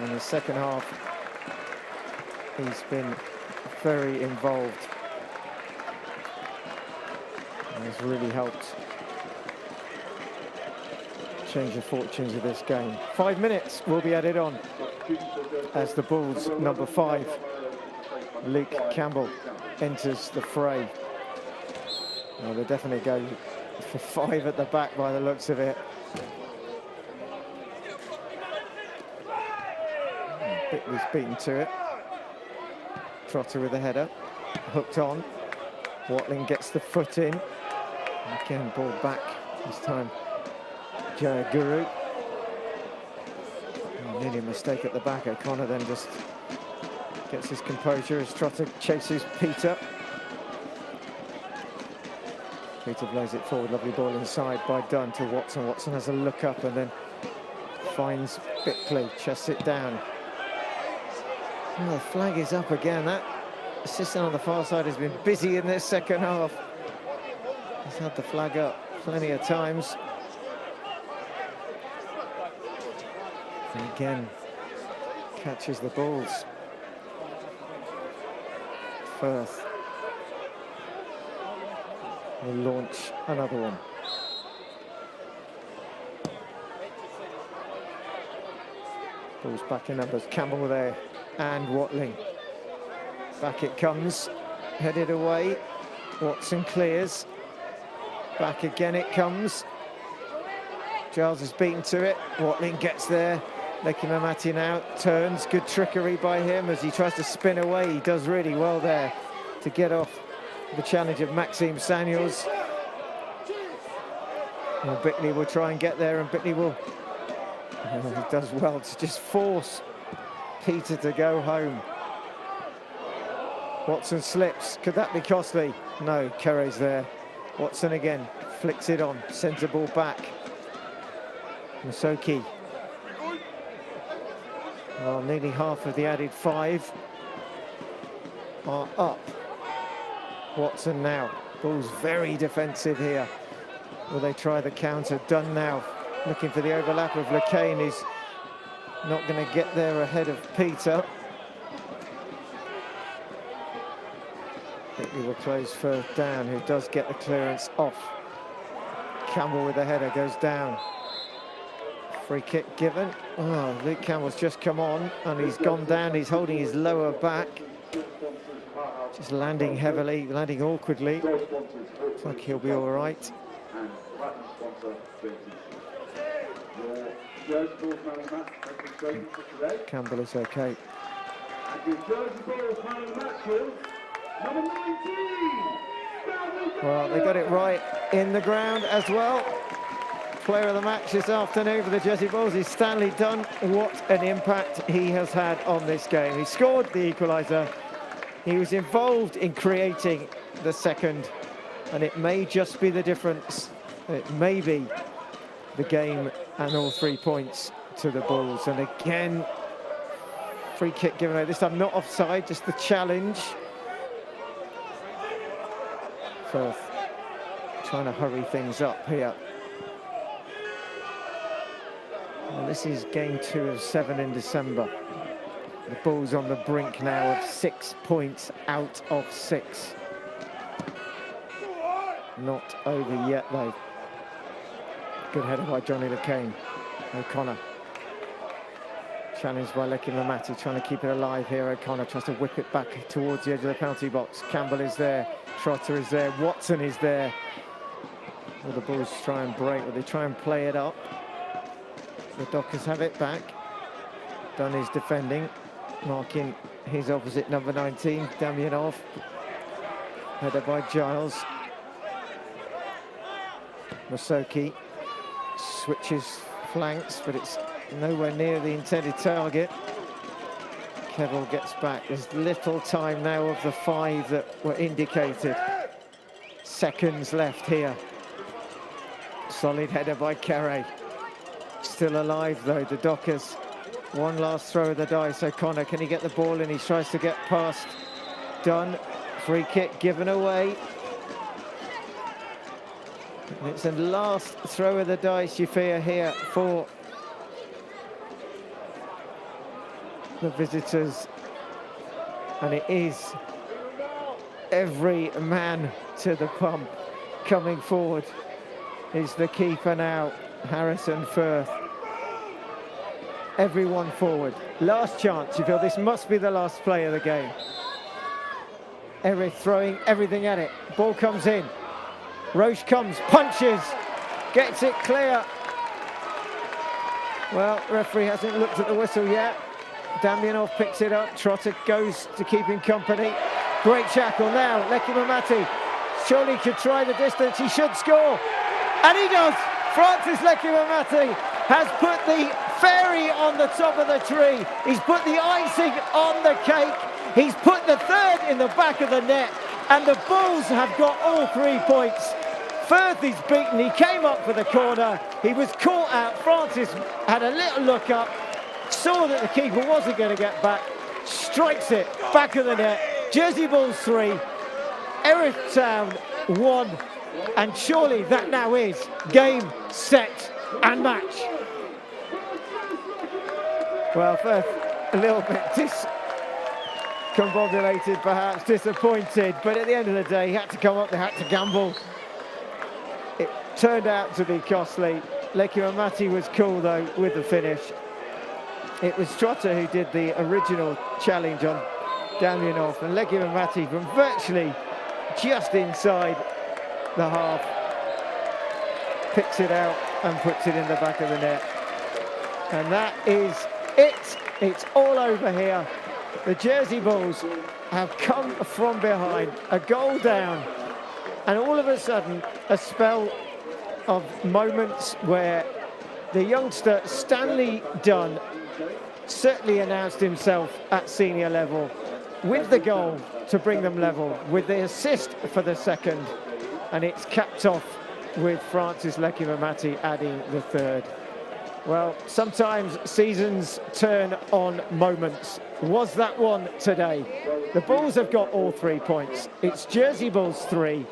in the second half, he's been very involved. And has really helped change the fortunes of this game. 5 minutes will be added on as the Bulls' number 5, Luke Campbell, enters the fray. Well, they definitely go for 5 at the back by the looks of it. Bickley's beaten to it. Trotter with a header, hooked on. Watling gets the foot in. Again, ball back, this time Jaya Guru. Nearly a mistake at the back. O'Connor then just gets his composure as Trotter chases Peter. Peter blows it forward, lovely ball inside by Dunn to Watson. Watson has a look up and then finds Bickley, chests it down. Well, the flag is up again. That assistant on the far side has been busy in this second half. He's had the flag up plenty of times. And again, catches the balls. Firth will launch another one. Balls back in numbers. Campbell there and Watling. Back it comes, headed away. Watson clears. Back again it comes. Giles is beaten to it. Watling gets there. Leki Mamati now turns. Good trickery by him as he tries to spin away. He does really well there to get off the challenge of Maxime Samuels. Well, Bickley will try and get there, and Bickley will. He does well to just force Peter to go home. Watson slips. Could that be costly? No, Kere's there. Watson again, flicks it on, sends the ball back. Musoki. Well, nearly half of the added 5 are up. Watson now. Ball's very defensive here. Will they try the counter? Dunn now, looking for the overlap of LeCane. He's not going to get there ahead of Peter. I think we will close Firth down, who does get the clearance off. Campbell with the header goes down. Free kick given. Oh, Luke Campbell's just come on and he's gone down. He's holding his lower back. Just landing heavily, landing awkwardly. Looks like he'll be all right. Campbell is okay. Well, they got it right in the ground as well. Player of the match this afternoon for the Jersey Bulls is Stanley Dunn. What an impact he has had on this game. He scored the equaliser. He was involved in creating the second, and it may just be the difference. It may be the game and all 3 points to the Bulls. And again, free kick given away. This time not offside, just the challenge. Firth trying to hurry things up here. Well, this is game 2 of 7 in December. The Bulls on the brink now of 6 points out of 6. Not over yet though. Good header by Johnny LeCain. O'Connor. Challenged by Lecky Mamati, trying to keep it alive here. O'Connor tries to whip it back towards the edge of the penalty box. Campbell is there, Trotter is there, Watson is there. Will the Bulls try and break? Will they try and play it up? The Dockers have it back. Dunn is defending, marking his opposite number 19, Damianov. Header by Giles. Masoki switches flanks, but it's nowhere near the intended target. Kevill gets back. There's little time now of the 5 that were indicated. Seconds left here. Solid header by Carey. Still alive though, the Dockers. One last throw of the dice. O'Connor, can he get the ball in? He tries to get past Dunn. Free kick given away. And it's the last throw of the dice, you fear, here for the visitors. And it is every man to the pump. Coming forward is the keeper now, Harrison Firth. Everyone forward. Last chance, you feel this must be the last play of the game. Erith throwing everything at it. Ball comes in. Roche comes, punches, gets it clear. Well, referee hasn't looked at the whistle yet. Damianov picks it up. Trotter goes to keep him company. Great shackle now. Lecky Mamati surely could try the distance. He should score. And he does. Francis Lecky Mamati has put the fairy on the top of the tree. He's put the icing on the cake. He's put the third in the back of the net. And the Bulls have got all 3 points. Firth is beaten. He came up for the corner. He was caught out. Francis had a little look up, saw that the keeper wasn't going to get back, strikes it back of the net. Jersey Bulls 3, Erith Town 1. And surely that now is game, set and match. Well, Firth a little bit discombobulated, perhaps disappointed, but at the end of the day he had to come up, they had to gamble. It turned out to be costly. Lecky Mamati was cool though with the finish. It was Trotter who did the original challenge on Damianov, and Lecky Mamati from virtually just inside the half picks it out and puts it in the back of the net. And that is it. It's all over here. The Jersey Bulls have come from behind, a goal down, and all of a sudden a spell of moments where the youngster Stanley Dunn certainly announced himself at senior level with the goal to bring them level, with the assist for the second, and it's capped off with Francis Lecky Mamati adding the third. Well, sometimes seasons turn on moments. Was that one today? The Bulls have got all 3 points. It's Jersey Bulls 3.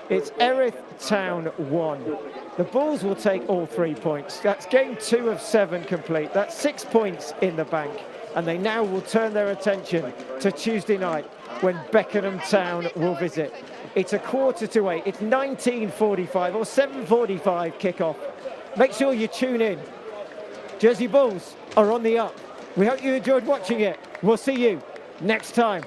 It's Erith Town 1. The Bulls will take all 3 points. That's game 2 of 7 complete. That's 6 points in the bank. And they now will turn their attention to Tuesday night when Beckenham Town will visit. It's 7:45. It's 19:45 or 7:45 kickoff. Make sure you tune in. Jersey Bulls are on the up. We hope you enjoyed watching it. We'll see you next time.